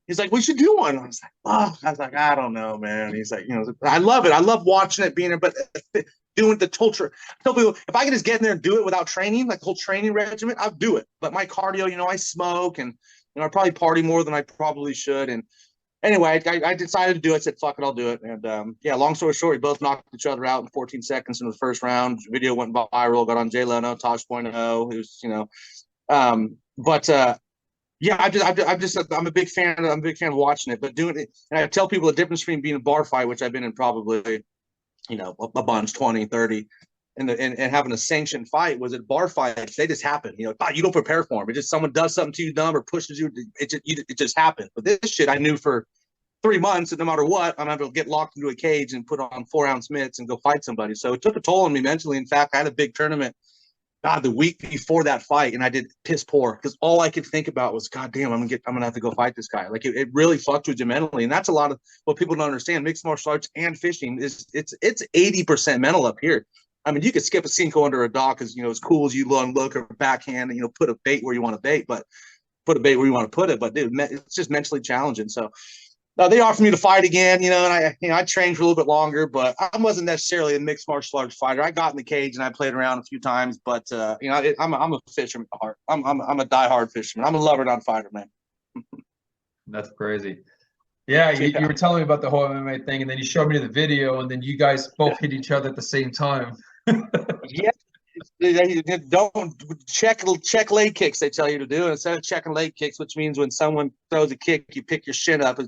He's like, we should do one. I was like, oh, I don't know, man. He's like, I love it. I love watching it, being there, but doing the culture. I tell people, if I could just get in there and do it without training, like the whole training regimen, I'll do it. But my cardio, I smoke, and I probably party more than I probably should. And anyway, I decided to do it. I said, fuck it, I'll do it. And long story short, we both knocked each other out in 14 seconds in the first round. Video went viral, got on Jay Leno, Tosh.0. It was, I'm a big fan. I'm a big fan of watching it, but doing it. And I tell people the difference between being a bar fight, which I've been in probably, a bunch, 20, 30, and having a sanctioned fight. Was it bar fights? They just happen. You don't prepare for them. It just someone does something to you dumb or pushes you. It just happens. But this shit, I knew for 3 months that no matter what, I'm able to get locked into a cage and put on 4-ounce mitts and go fight somebody. So it took a toll on me mentally. In fact, I had a big tournament the week before that fight, and I did piss poor because all I could think about was, God damn, I'm gonna have to go fight this guy. Like it really fucked with you mentally, and that's a lot of what people don't understand. Mixed martial arts and fishing it's 80% mental up here. I mean, you could skip a Cinco under a dock as as cool as you look or backhand and put a bait where you want to bait, but put a bait where you want to put it. But dude, it's just mentally challenging. So they offered me to fight again, and I trained for a little bit longer, but I wasn't necessarily a mixed martial arts fighter. I got in the cage and I played around a few times, but I'm a fisherman at heart. I'm a diehard fisherman. I'm a lover, not a fighter, man. That's crazy. Yeah, you were telling me about the whole MMA thing, and then you showed me the video, and then you guys both hit each other at the same time. Yeah, don't check leg kicks. They tell you to do, and instead of checking leg kicks, which means when someone throws a kick, you pick your shin up,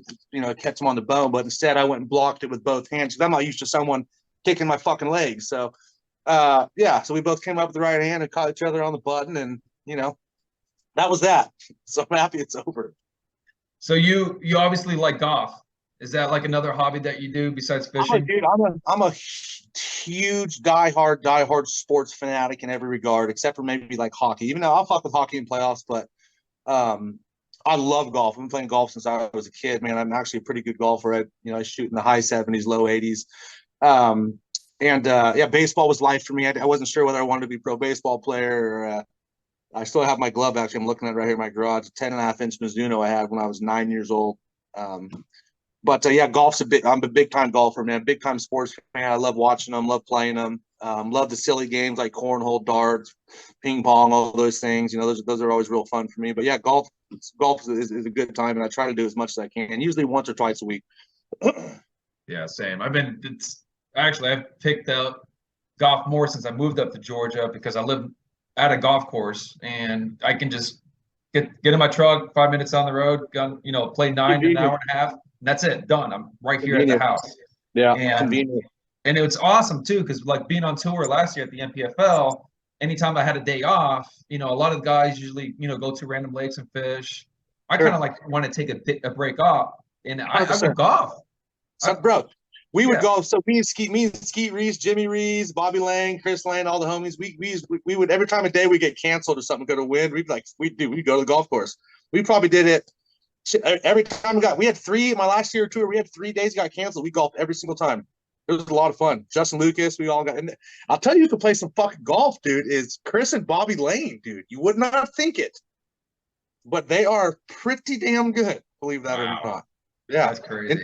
catch them on the bone. But instead, I went and blocked it with both hands because I'm not used to someone kicking my fucking legs. So, so we both came up with the right hand and caught each other on the button, and that was that. So I'm happy it's over. So you obviously like golf. Is that like another hobby that you do besides fishing? I'm a huge diehard sports fanatic in every regard, except for maybe like hockey. Even though I'll fuck with hockey in playoffs, but I love golf. I've been playing golf since I was a kid, man. I'm actually a pretty good golfer. I shoot in the high 70s, low 80s. Baseball was life for me. I wasn't sure whether I wanted to be a pro baseball player or I still have my glove. Actually, I'm looking at it right here in my garage. A 10.5-inch Mizuno I had when I was 9 years old. Golf's I'm a big time golfer, man. Big time sports fan. I love watching them, love playing them. Love the silly games like cornhole, darts, ping pong, all those things. Those are always real fun for me. But yeah, golf is a good time, and I try to do as much as I can. Usually once or twice a week. Yeah, same. I've picked up golf more since I moved up to Georgia because I live at a golf course and I can just get in my truck 5 minutes down the road, play 9 to an hour and a half. And that's it, done. I'm right here at the house. Yeah, and convenient. And it's awesome too because like being on tour last year at the NPFL, anytime I had a day off, a lot of guys usually go to random lakes and fish. I kind of like want to take a break off, and I would golf. Bro, we would go. So me and Skeet Reese, Jimmy Reese, Bobby Lang, Chris Lang, all the homies. We would every time a day we get canceled or something go to wind. We'd go to the golf course. We probably did it every time we had three. My last year tour, we had 3 days got canceled. We golfed every single time. It was a lot of fun. Justin Lucas, we all got. And I'll tell you, who can play some fucking golf, dude. Is Chris and Bobby Lane, dude. You would not think it, but they are pretty damn good. Believe that or not. Yeah, that's crazy.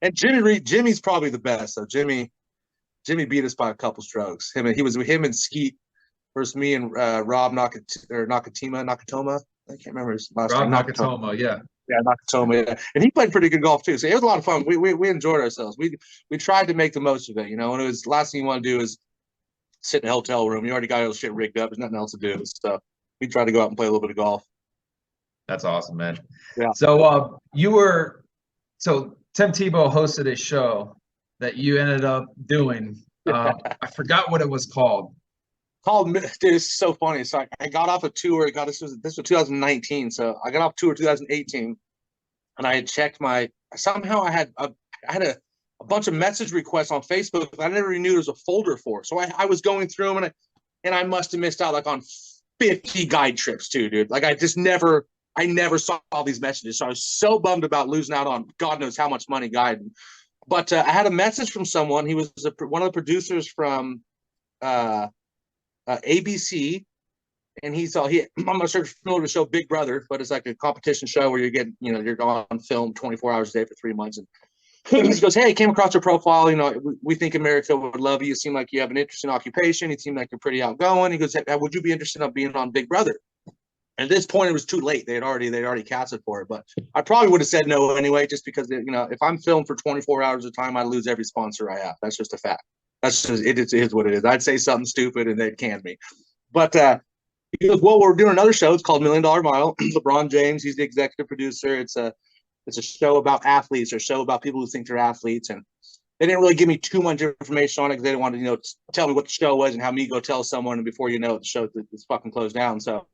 And Jimmy's probably the best. So Jimmy beat us by a couple strokes. Him and Skeet versus me and Rob Nakatoma. I can't remember his last name. Nakatoma, yeah. Yeah, Nakatoma. Yeah. And he played pretty good golf too. So it was a lot of fun. We enjoyed ourselves. We tried to make the most of it. And it was last thing you want to do is sit in a hotel room. You already got all the shit rigged up. There's nothing else to do. So we tried to go out and play a little bit of golf. That's awesome, man. Yeah. So So Tim Tebow hosted a show that you ended up doing. I forgot what it was called. Dude, it's so funny. So I got off a tour. This was 2019. So I got off tour 2018, and I had checked somehow I had a bunch of message requests on Facebook that I never knew there was a folder for. So I was going through them, and I must have missed out like on 50 guide trips too, dude. Like I never saw all these messages. So I was so bummed about losing out on God knows how much money guiding. But I had a message from someone. He was one of the producers from ABC. And I'm not sure if you're familiar with the show Big Brother, but it's like a competition show where you're on film 24 hours a day for 3 months. And he goes, "Hey, came across your profile. We think America would love you. You seem like you have an interesting occupation. You seem like you're pretty outgoing." He goes, "Hey, would you be interested in being on Big Brother?" At this point, it was too late. They'd already casted for it, but I probably would have said no anyway, just because if I'm filmed for 24 hours of time, I lose every sponsor I have. That's just a fact. That's just it is what it is. I'd say something stupid and they'd can me. But he goes, "Well, we're doing another show. It's called $1 Million Mile." LeBron James, he's the executive producer. It's a show about athletes, or a show about people who think they're athletes, and they didn't really give me too much information on it because they didn't want to tell me what the show was and have me go tell someone, and before you know it, the show is fucking closed down. So.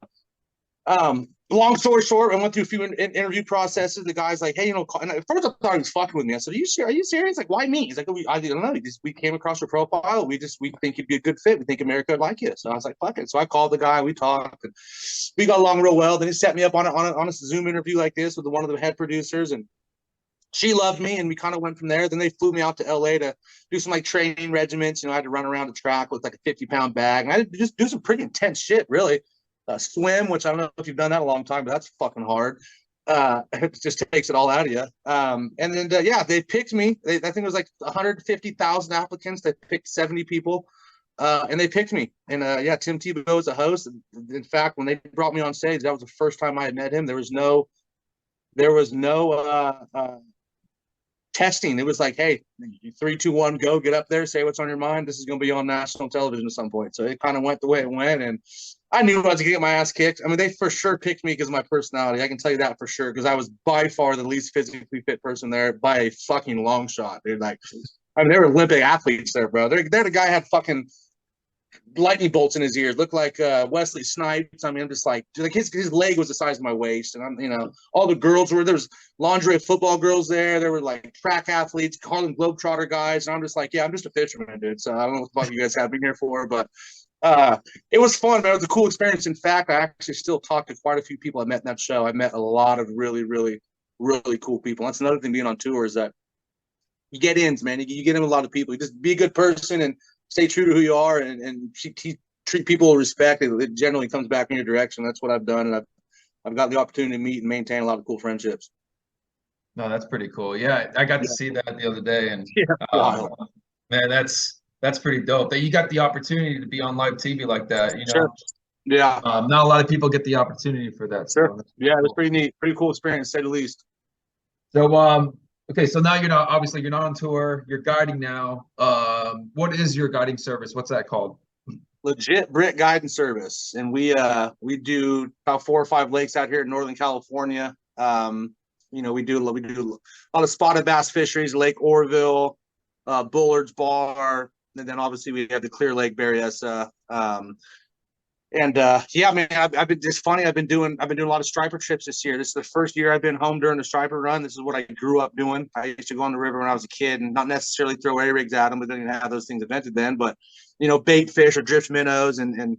Long story short, I went through a few interview processes. The guy's like, "Hey, and at first I thought he was fucking with me. I said, are you serious? Like, why me?" He's like, "I don't know. We came across your profile. We think you'd be a good fit. We think America would like you." So I was like, "Fuck it." So I called the guy. We talked, and we got along real well. Then he set me up on a Zoom interview like this with one of the head producers, and she loved me, and we kind of went from there. Then they flew me out to LA to do some like training regiments. I had to run around the track with like a 50-pound bag, and I had to just do some pretty intense shit, really. Swim, which I don't know if you've done that a long time, but that's fucking hard. It just takes it all out of you. And then they picked me. I think it was like 150,000 applicants. They picked 70 people, and they picked me. And Tim Tebow was a host. In fact, when they brought me on stage, that was the first time I had met him. There was no testing. It was like, hey, 3, 2, 1, go, get up there, say what's on your mind. This is going to be on national television at some point. So it kind of went the way it went, and I knew I was going to get my ass kicked. I mean, they for sure picked me because of my personality. I can tell you that for sure, because I was by far the least physically fit person there by a fucking long shot, dude. Like, I mean, they were Olympic athletes there, bro. They're the guy had fucking lightning bolts in his ears, looked like Wesley Snipes. I mean, I'm just like his leg was the size of my waist, and I'm, you know, all the girls were, there was lingerie football girls there. There were like track athletes, Harlem Globetrotter guys, and I'm just like, yeah, I'm just a fisherman, dude. So I don't know what the fuck you guys have me here for, but it was fun, man. It was a cool experience. In fact, I actually still talk to quite a few people I met in that show. I met a lot of really, really, really cool people. That's another thing being on tour, is that you get ins, man. You get in with a lot of people. You just be a good person and stay true to who you are, and treat people with respect. It generally comes back in your direction. That's what I've done, and I've got the opportunity to meet and maintain a lot of cool friendships. No, that's pretty cool. Yeah, I got to see that the other day, and Wow. man, that's pretty dope. That you got the opportunity to be on live TV like that. You know, Sure. Yeah. not a lot of people get the opportunity for that. Sure. So Yeah, it was cool. pretty neat, pretty cool experience, to say the least. So okay, so now obviously you're not on tour. You're guiding now. What is your guiding service? What's that called? Legit Britt guidance service, and we do about 4 or 5 lakes out here in Northern California. You know, we do a lot of spotted bass fisheries, Lake Orville, Bullard's Bar, and then obviously we have the Clear Lake Berryessa. Yeah, man, I've been, it's funny. I've been doing a lot of striper trips this year. This is the first year I've been home during the striper run. This is what I grew up doing. I used to go on the river when I was a kid, and not necessarily throw A-rigs at them, but didn't have those things invented then. But, you know, bait fish or drift minnows, and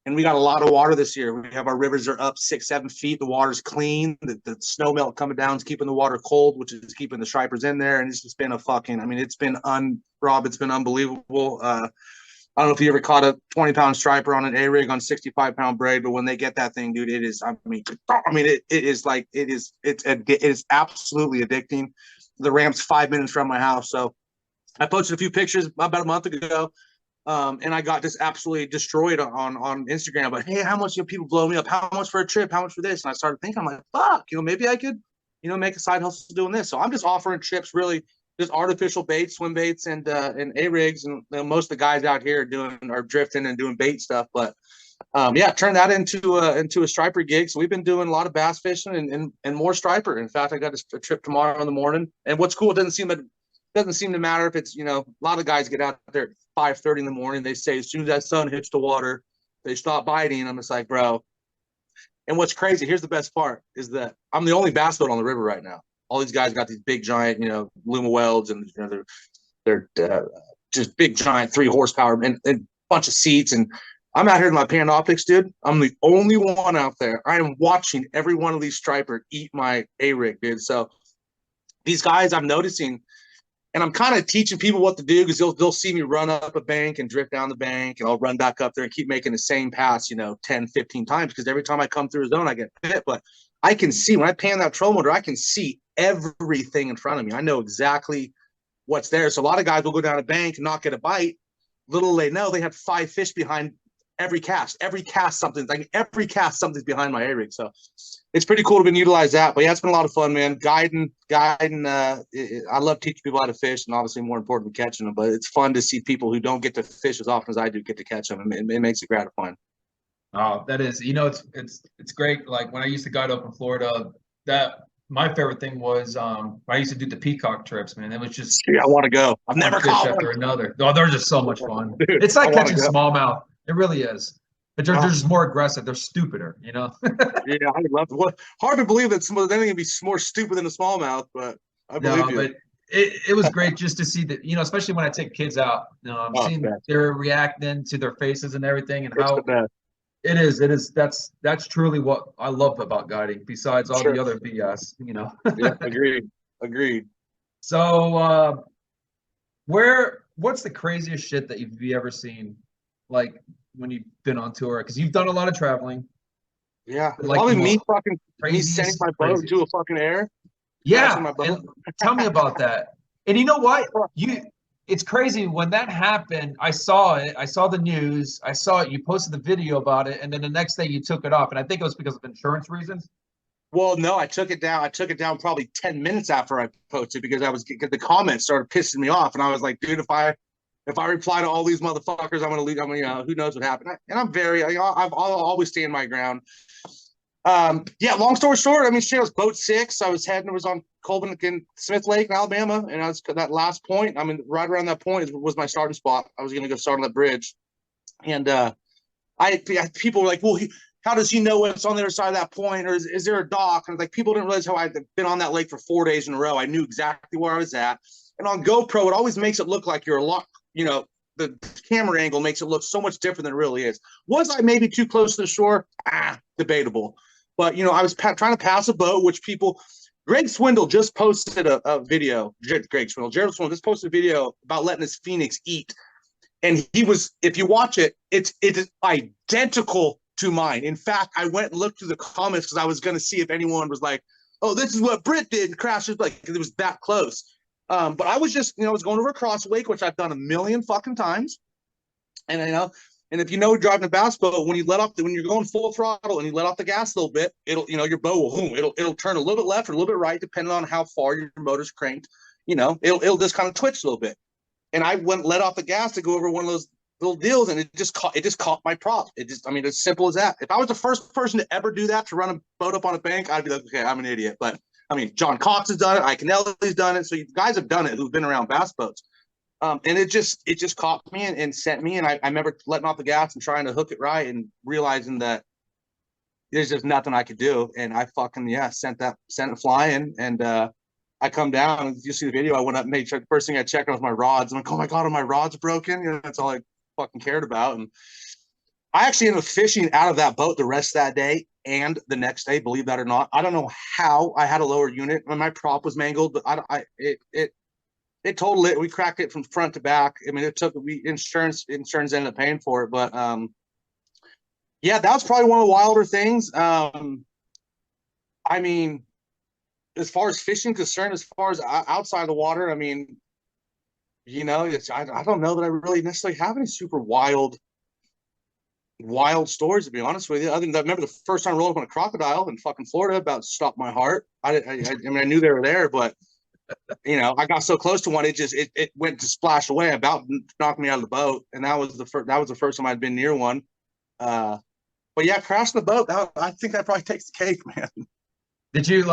we got a lot of water this year. We have our rivers are up 6, 7 feet. The water's clean. The snow melt coming down is keeping the water cold, which is keeping the stripers in there. And it's just been it's been Rob, it's been unbelievable. I don't know if you ever caught a 20-pound striper on an A-rig on 65-pound braid, but when they get that thing, dude, it is, it is absolutely addicting. The ramp's 5 minutes from my house. So I posted a few pictures about a month ago. And I got just absolutely destroyed on Instagram. But hey, how much, people blow me up? How much for a trip? How much for this? And I started thinking, I'm like, fuck, maybe I could, make a side hustle doing this. So I'm just offering trips, really just artificial baits, swim baits, and A-rigs. And most of the guys out here are drifting and doing bait stuff. But yeah, turn that into a striper gig. So we've been doing a lot of bass fishing and more striper. In fact, I got a trip tomorrow in the morning. And what's cool, it doesn't seem to matter if it's, a lot of guys get out there at 5:30 in the morning. They say as soon as that sun hits the water, they stop biting. I'm just like, bro. And what's crazy, here's the best part, is that I'm the only bass boat on the river right now. All these guys got these big giant, Luma welds, and they're just big giant 3 horsepower and bunch of seats. And I'm out here in my Panoptics, dude. I'm the only one out there. I am watching every one of these striper eat my A-rig, dude. So these guys, I'm noticing. And I'm kind of teaching people what to do, because they'll see me run up a bank and drift down the bank, and I'll run back up there and keep making the same pass, 10, 15 times, because every time I come through a zone, I get hit. But I can see, when I pan that trolling motor, I can see everything in front of me. I know exactly what's there. So a lot of guys will go down a bank and not get a bite. Little they know, they had 5 fish behind every cast. Every cast something's behind my A-rig. So it's pretty cool to be utilize that. But yeah, it's been a lot of fun, man. Guiding. I love teaching people how to fish, and obviously more important than catching them. But it's fun to see people who don't get to fish as often as I do get to catch them. It makes it gratifying. Oh, that is, it's great. Like when I used to guide up in Florida, my favorite thing was I used to do the peacock trips, man. It was just, yeah, I want to go. I've never caught after one. another. Oh, they're just so much fun. Dude, it's like catching smallmouth. It really is. But they're Oh. just more aggressive. They're stupider, Yeah, I love it. What, hard to believe that anything can be more stupid than a smallmouth, but I believe you. But it was great just to see that, especially when I take kids out, I'm seeing they're reacting to their faces and everything, and how it is. That's truly what I love about guiding, besides all the other BS, Yeah, agreed. So what's the craziest shit that you've ever seen, like when you've been on tour? Because you've done a lot of traveling. Yeah, like probably me sending my boat into a fucking air. Yeah, and tell me about that. And you know what? It's crazy when that happened. I saw it. I saw the news. I saw it. You posted the video about it, and then the next day you took it off. And I think it was because of insurance reasons. Well, no, I took it down. I took it down probably 10 minutes after I posted because the comments started pissing me off, and I was like, dude, if I reply to all these motherfuckers, I'm gonna leave. I'm gonna, who knows what happened? And I'm very, I'll always stand my ground. Yeah. Long story short, I mean, shit, I was boat 6. I was on Colvin and Smith Lake in Alabama, and I was that last point. I mean, right around that point was my starting spot. I was gonna go start on that bridge, and people were like, well, how does he know what's on the other side of that point, or is there a dock? And like, people didn't realize how I'd been on that lake for 4 days in a row. I knew exactly where I was at, and on GoPro, it always makes it look like you're a lot, the camera angle makes it look so much different than it really is. Was I maybe too close to the shore? Debatable. But, I was trying to pass a boat, which people, Greg Swindle just posted a video. Jared Swindle just posted a video about letting his Phoenix eat. And if you watch it, it is identical to mine. In fact, I went and looked through the comments because I was going to see if anyone was like, oh, this is what Britt did and crashed his bike, because it was that close. But I was just, I was going over across lake, which I've done a million fucking times. And and if driving a bass boat, when you're going full throttle and you let off the gas a little bit, it'll, your boat will, it'll turn a little bit left or a little bit right, depending on how far your motor's cranked. It'll just kind of twitch a little bit. And I let off the gas to go over one of those little deals, and it just caught my prop. As simple as that. If I was the first person to ever do that, to run a boat up on a bank, I'd be like, okay, I'm an idiot. But John Cox has done it. Ike Nelly's done it. So you guys have done it who've been around bass boats. And it just caught me and sent me. And I remember letting off the gas and trying to hook it right and realizing that there's just nothing I could do. And I fucking, sent it flying. And I come down, and you see the video. I went up and made sure the first thing I checked was my rods. I'm like, oh my God, are my rods broken? That's all I fucking cared about. And I actually ended up fishing out of that boat the rest of that day and the next day, believe that or not. I don't know how I had a lower unit when my prop was mangled, but it totaled it. We cracked it from front to back. It took insurance ended up paying for it, but that was probably one of the wilder things. As far as fishing concerned, as far as outside the water, I don't know that I really necessarily have any super wild stories, to be honest with you. Other than that, I remember the first time rolling up on a crocodile in fucking Florida, about stopped my heart. I knew they were there, but I got so close to one, it went to splash away, about knocked me out of the boat, and that was the first time I'd been near one. But yeah, crashing the boat, I think that probably takes the cake, man. Did you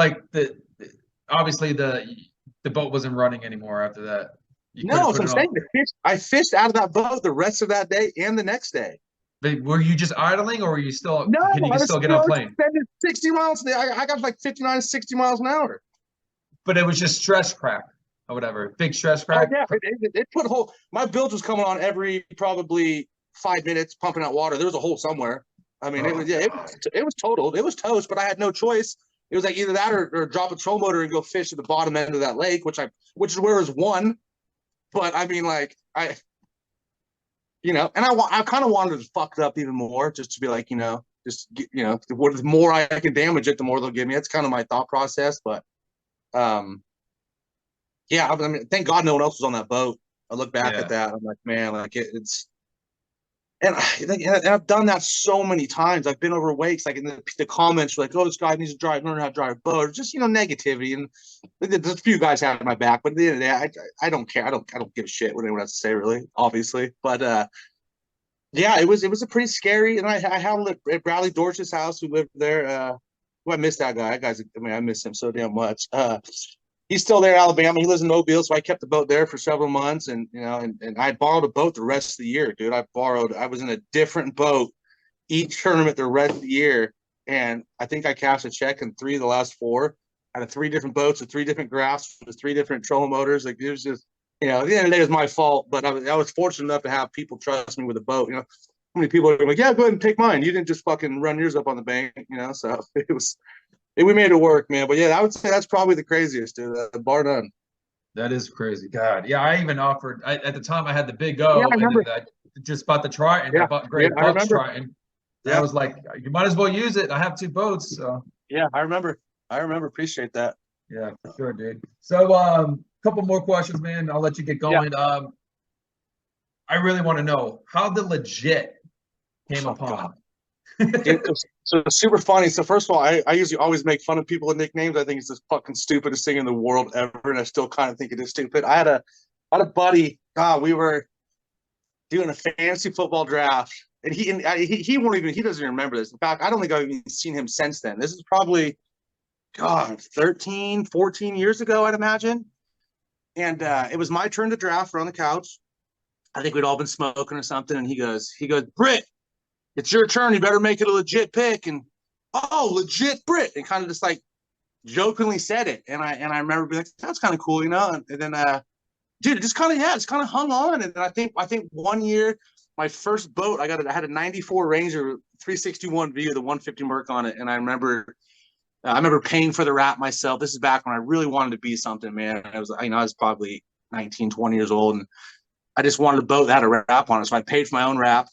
obviously the boat wasn't running anymore after that? No, so I'm saying I fished out of that boat the rest of that day and the next day. Were you just idling, or were you still? No, can you still get on plane? 60 miles. I got like 59, 60 miles an hour. But it was just stress crack or whatever, big stress crack. Oh, yeah, it put hole. My bilge was coming on every probably 5 minutes, pumping out water. There was a hole somewhere. It was totaled. It was toast, but I had no choice. It was like either that or drop a troll motor and go fish at the bottom end of that lake, which is where it was one. But I kind of wanted to fuck it up even more, just to be like, the more I can damage it, the more they'll give me. That's kind of my thought process. But thank God no one else was on that boat. I look back at that, I'm like, man, like it's. And I've done that so many times. I've been over wakes, like in the comments, like, "Oh, this guy needs to learn how to drive a boat," or just negativity. And there's a few guys have my back, but at the end of the day, I don't care. I don't give a shit what anyone has to say, really, obviously. But it was a pretty scary. And I handled it at Bradley Dorch's house, who lived there. I miss that guy. That guy's, I miss him so damn much. He's still there in Alabama. He lives in Mobile, so I kept the boat there for several months, and I borrowed a boat the rest of the year, dude. I was in a different boat each tournament the rest of the year, and I think I cashed a check in 3 of the last 4. I had 3 different boats with 3 different graphs, with 3 different trolling motors. Like, it was just, at the end of the day, it was my fault, but I was fortunate enough to have people trust me with a boat. How many people are like, yeah, go ahead and take mine. You didn't just fucking run yours up on the bank, So we made it work, man. But yeah, I would say that's probably the craziest, dude, bar none. That is crazy. God. Yeah, I even offered, at the time I had the Big O, yeah, I remember. And I just bought the Triton. Yeah, I bought Great Bucks Triton. Yeah. I was like, you might as well use it. I have 2 boats. So yeah, I remember. Appreciate that. Yeah, for sure, dude. So a couple more questions, man. I'll let you get going. Yeah. I really want to know how the legit came upon. Dude, so it's super funny. So first of all, I usually always make fun of people with nicknames. I think it's the fucking stupidest thing in the world ever, and I still kind of think it is stupid. I had a buddy. God, we were doing a fantasy football draft, and he won't even he doesn't even remember this. In fact, I don't think I've even seen him since then. This is probably God 13, 14 years ago, I'd imagine. And it was my turn to draft. We're on the couch. I think we'd all been smoking or something, and he goes, Britt, it's your turn. You better make it a legit pick. And oh, legit Britt, and kind of just like jokingly said it. And I remember being like, that's kind of cool, you know. And then dude, it just kind of it's kind of hung on. And then I think one year, my first boat, I had a '94 Ranger 361 V with a 150 Merc on it, and I remember paying for the wrap myself. This is back when I really wanted to be something, man. I was probably 19, 20 years old, and I just wanted a boat that had a wrap on it. So I paid for my own wrap.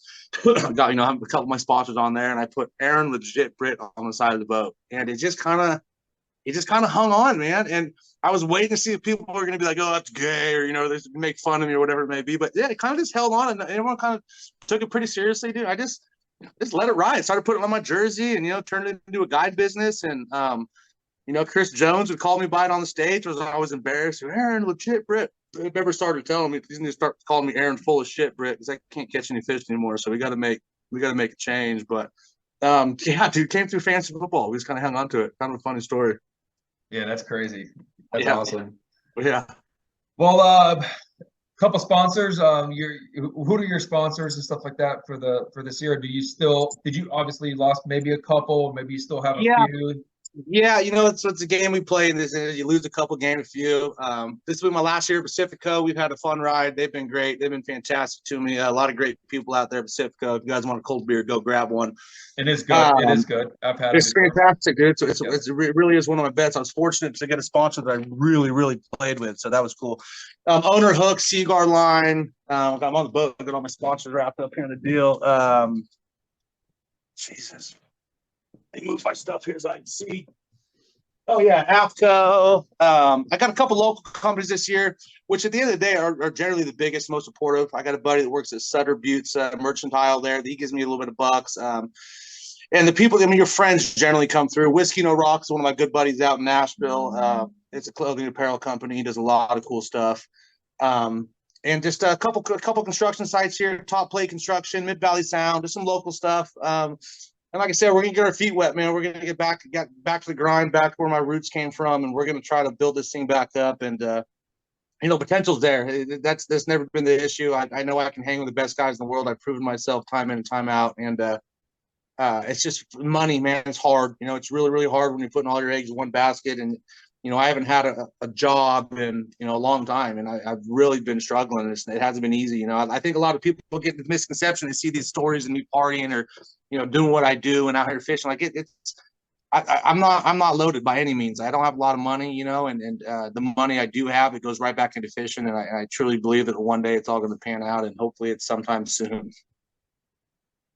Got, a couple of my sponsors on there, and I put Aaron Legit Britt on the side of the boat. And it just kind of hung on, man. And I was waiting to see if people were going to be like, oh, that's gay, or, they make fun of me or whatever it may be. But yeah, it kind of just held on, and everyone kind of took it pretty seriously, dude. I just let it ride. Started putting it on my jersey and, turned it into a guide business. And, Chris Jones would call me by it on the stage. I was embarrassed. Aaron, Legit Britt. They never started telling me, he's going to start calling me Aaron full of shit, Britt, because I can't catch any fish anymore. So we got to make a change. But yeah, dude, came through fantasy football. We just kind of hung on to it. Kind of a funny story. Yeah, that's crazy. That's Yeah. awesome. Yeah. Well, couple sponsors. Who are your sponsors and stuff like that for this year? Did you obviously lost maybe a couple, maybe you still have a Yeah. few? Yeah, it's a game we play, and you lose a couple, gain a few. This has been my last year at Pacifico. We've had a fun ride. They've been great. They've been fantastic to me. A lot of great people out there at Pacifico. If you guys want a cold beer, go grab one. It is good. It is good. I've had it It's before. fantastic, dude. Yeah. It really is one of my bets. I was fortunate to get a sponsor that I really, really played with, so that was cool. Owner Hook, Seaguar Line. I'm on the boat. I got all my sponsors wrapped up here in the deal. Jesus. Let me move my stuff here so I can see. Oh yeah, AFCO. I got a couple local companies this year, which at the end of the day are generally the biggest, most supportive. I got a buddy that works at Sutter Butte's mercantile there. He gives me a little bit of bucks. And the people, your friends generally come through. Whiskey No Rocks, one of my good buddies out in Nashville. It's a clothing apparel company. He does a lot of cool stuff. And just a couple construction sites here, Top Plate Construction, Mid Valley Sound, just some local stuff. And like I said, we're gonna get our feet wet, man. We're gonna get back to the grind, back where my roots came from, and we're gonna try to build this thing back up. And potential's there. That's never been the issue. I know I can hang with the best guys in the world. I've proven myself time in and time out. And it's just money, man. It's hard. It's really, really hard when you're putting all your eggs in one basket. And I haven't had a job in a long time, and I've really been struggling. It hasn't been easy. I think a lot of people get the misconception. They see these stories and me partying or doing what I do and out here fishing. Like I'm not loaded by any means. I don't have a lot of money, and the money I do have, it goes right back into fishing. And I truly believe that one day it's all going to pan out, and hopefully it's sometime soon.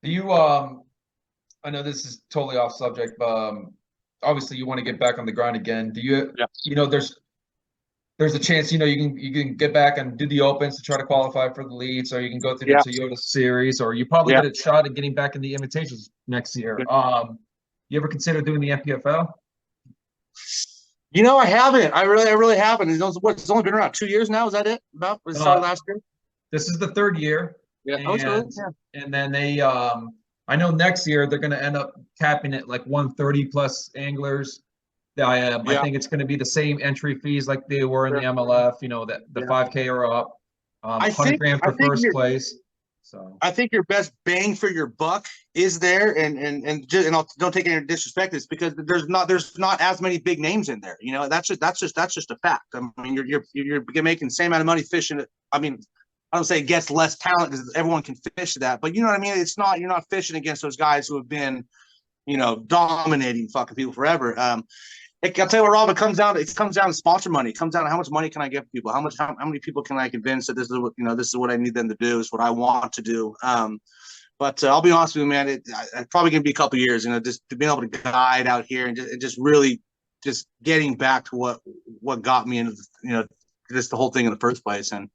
Do you I know this is totally off subject, but obviously you want to get back on the grind again. Do you? Yeah. There's a chance you can get back and do the opens to try to qualify for the leads, or you can go through the Toyota Series, or you probably get a shot at getting back in the invitations next year. You ever consider doing the MPFL? I haven't. I really haven't. It's only been around 2 years now. Is that it? About was it started last year? This is the third year. Yeah. And then they I know next year they're going to end up capping it like 130 plus anglers. I think it's going to be the same entry fees like they were in the MLF. The 5K are up. 100 grand for first place. So I think your best bang for your buck is there, and don't take any disrespect. It's because there's not as many big names in there. That's just a fact. I mean, you're making the same amount of money fishing. I mean, I don't say it gets less talent because everyone can fish that, but you know what I mean. You're not fishing against those guys who have been, dominating fucking people forever. I'll tell you what, Rob. It comes down to sponsor money. It comes down to how much money can I give people? How many people can I convince that this is what I need them to do? Is what I want to do. But I'll be honest with you, man. It's probably gonna be a couple of years. Just being able to guide out here and just really just getting back to what got me into just the whole thing in the first place. And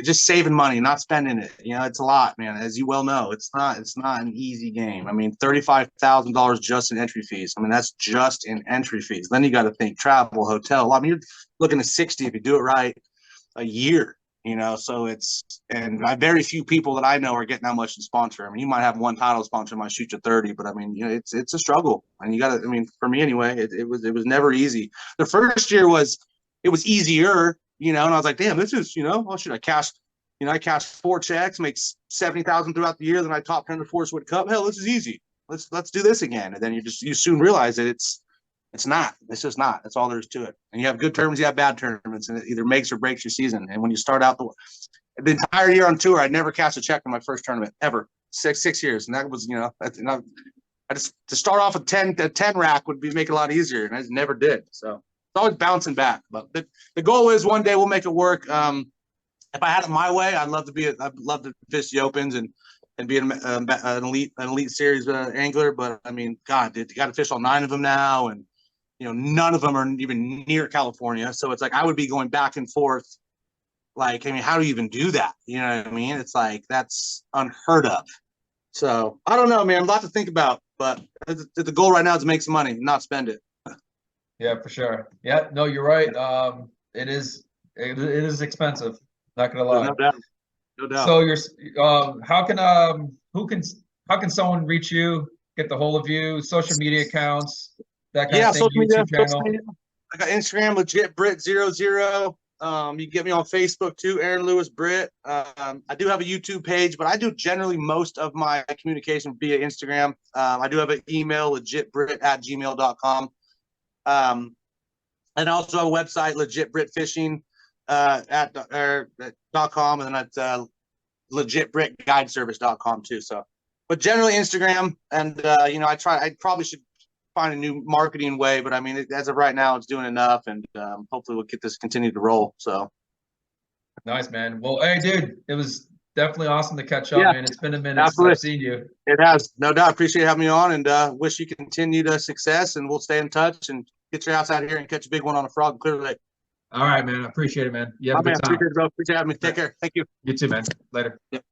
just saving money, not spending it. You know, it's a lot, man. As you well know, it's not an easy game. I mean, $35,000 just in entry fees. I mean, that's just in entry fees. Then you got to think travel, hotel. I mean, you're looking at 60 if you do it right a year. You know, so and very few people that I know are getting that much to sponsor. I mean, you might have one title sponsor might shoot you 30, but I mean, you know, it's a struggle, and you got to. I mean, for me anyway, it was never easy. The first year was easier, you know, and I was like, damn, this is, you know, oh shit, I cashed 4 checks, makes 70,000 throughout the year, then I top 10 the Forest Wood Cup. Hell, this is easy. Let's do this again, and then you soon realize that it's not. It's just not. That's all there is to it. And you have good tournaments, you have bad tournaments, and it either makes or breaks your season. And when you start out the entire year on tour, I'd never cashed a check in my first tournament ever. Six years, and that was, you know, I just to start off with 10 rack would make it a lot easier, and I just never did. So it's always bouncing back. But the goal is one day we'll make it work. If I had it my way, I'd love to fish the Opens and be an elite series angler. But I mean, God, you got to fish all 9 of them now, and you know, none of them are even near California. So it's like I would be going back and forth. Like, I mean, how do you even do that? You know what I mean? It's like that's unheard of. So I don't know, man. A lot to think about. But the goal right now is to make some money, not spend it. Yeah, for sure. Yeah, no, you're right. It is expensive. Not gonna lie. No doubt. No doubt. So how can someone reach you, get the hold of you, social media accounts, that kind of thing, YouTube channel? I got Instagram, legit Britt00. You can get me on Facebook too, Aaron Lewis Britt. I do have a YouTube page, but I do generally most of my communication via Instagram. I do have an email, legitbritt@gmail.com. And I also have a website, legitbrittfishing .com, and then at legitbrittguideservice.com too. So, but generally Instagram, and you know, I probably should find a new marketing way, but I mean, as of right now, it's doing enough, and hopefully we'll get this continue to roll. So nice, man. Well, hey, dude, it was definitely awesome to catch up, man. It's been a minute since I've seen you. It has, no doubt. Appreciate having me on, and wish you continued success, and we'll stay in touch and get your ass out here and catch a big one on a frog in Clear Lake. All right, man. I appreciate it, man. You have a good time. Appreciate it, bro. Appreciate having me. Take care. Thank you. You too, man. Later. Yep.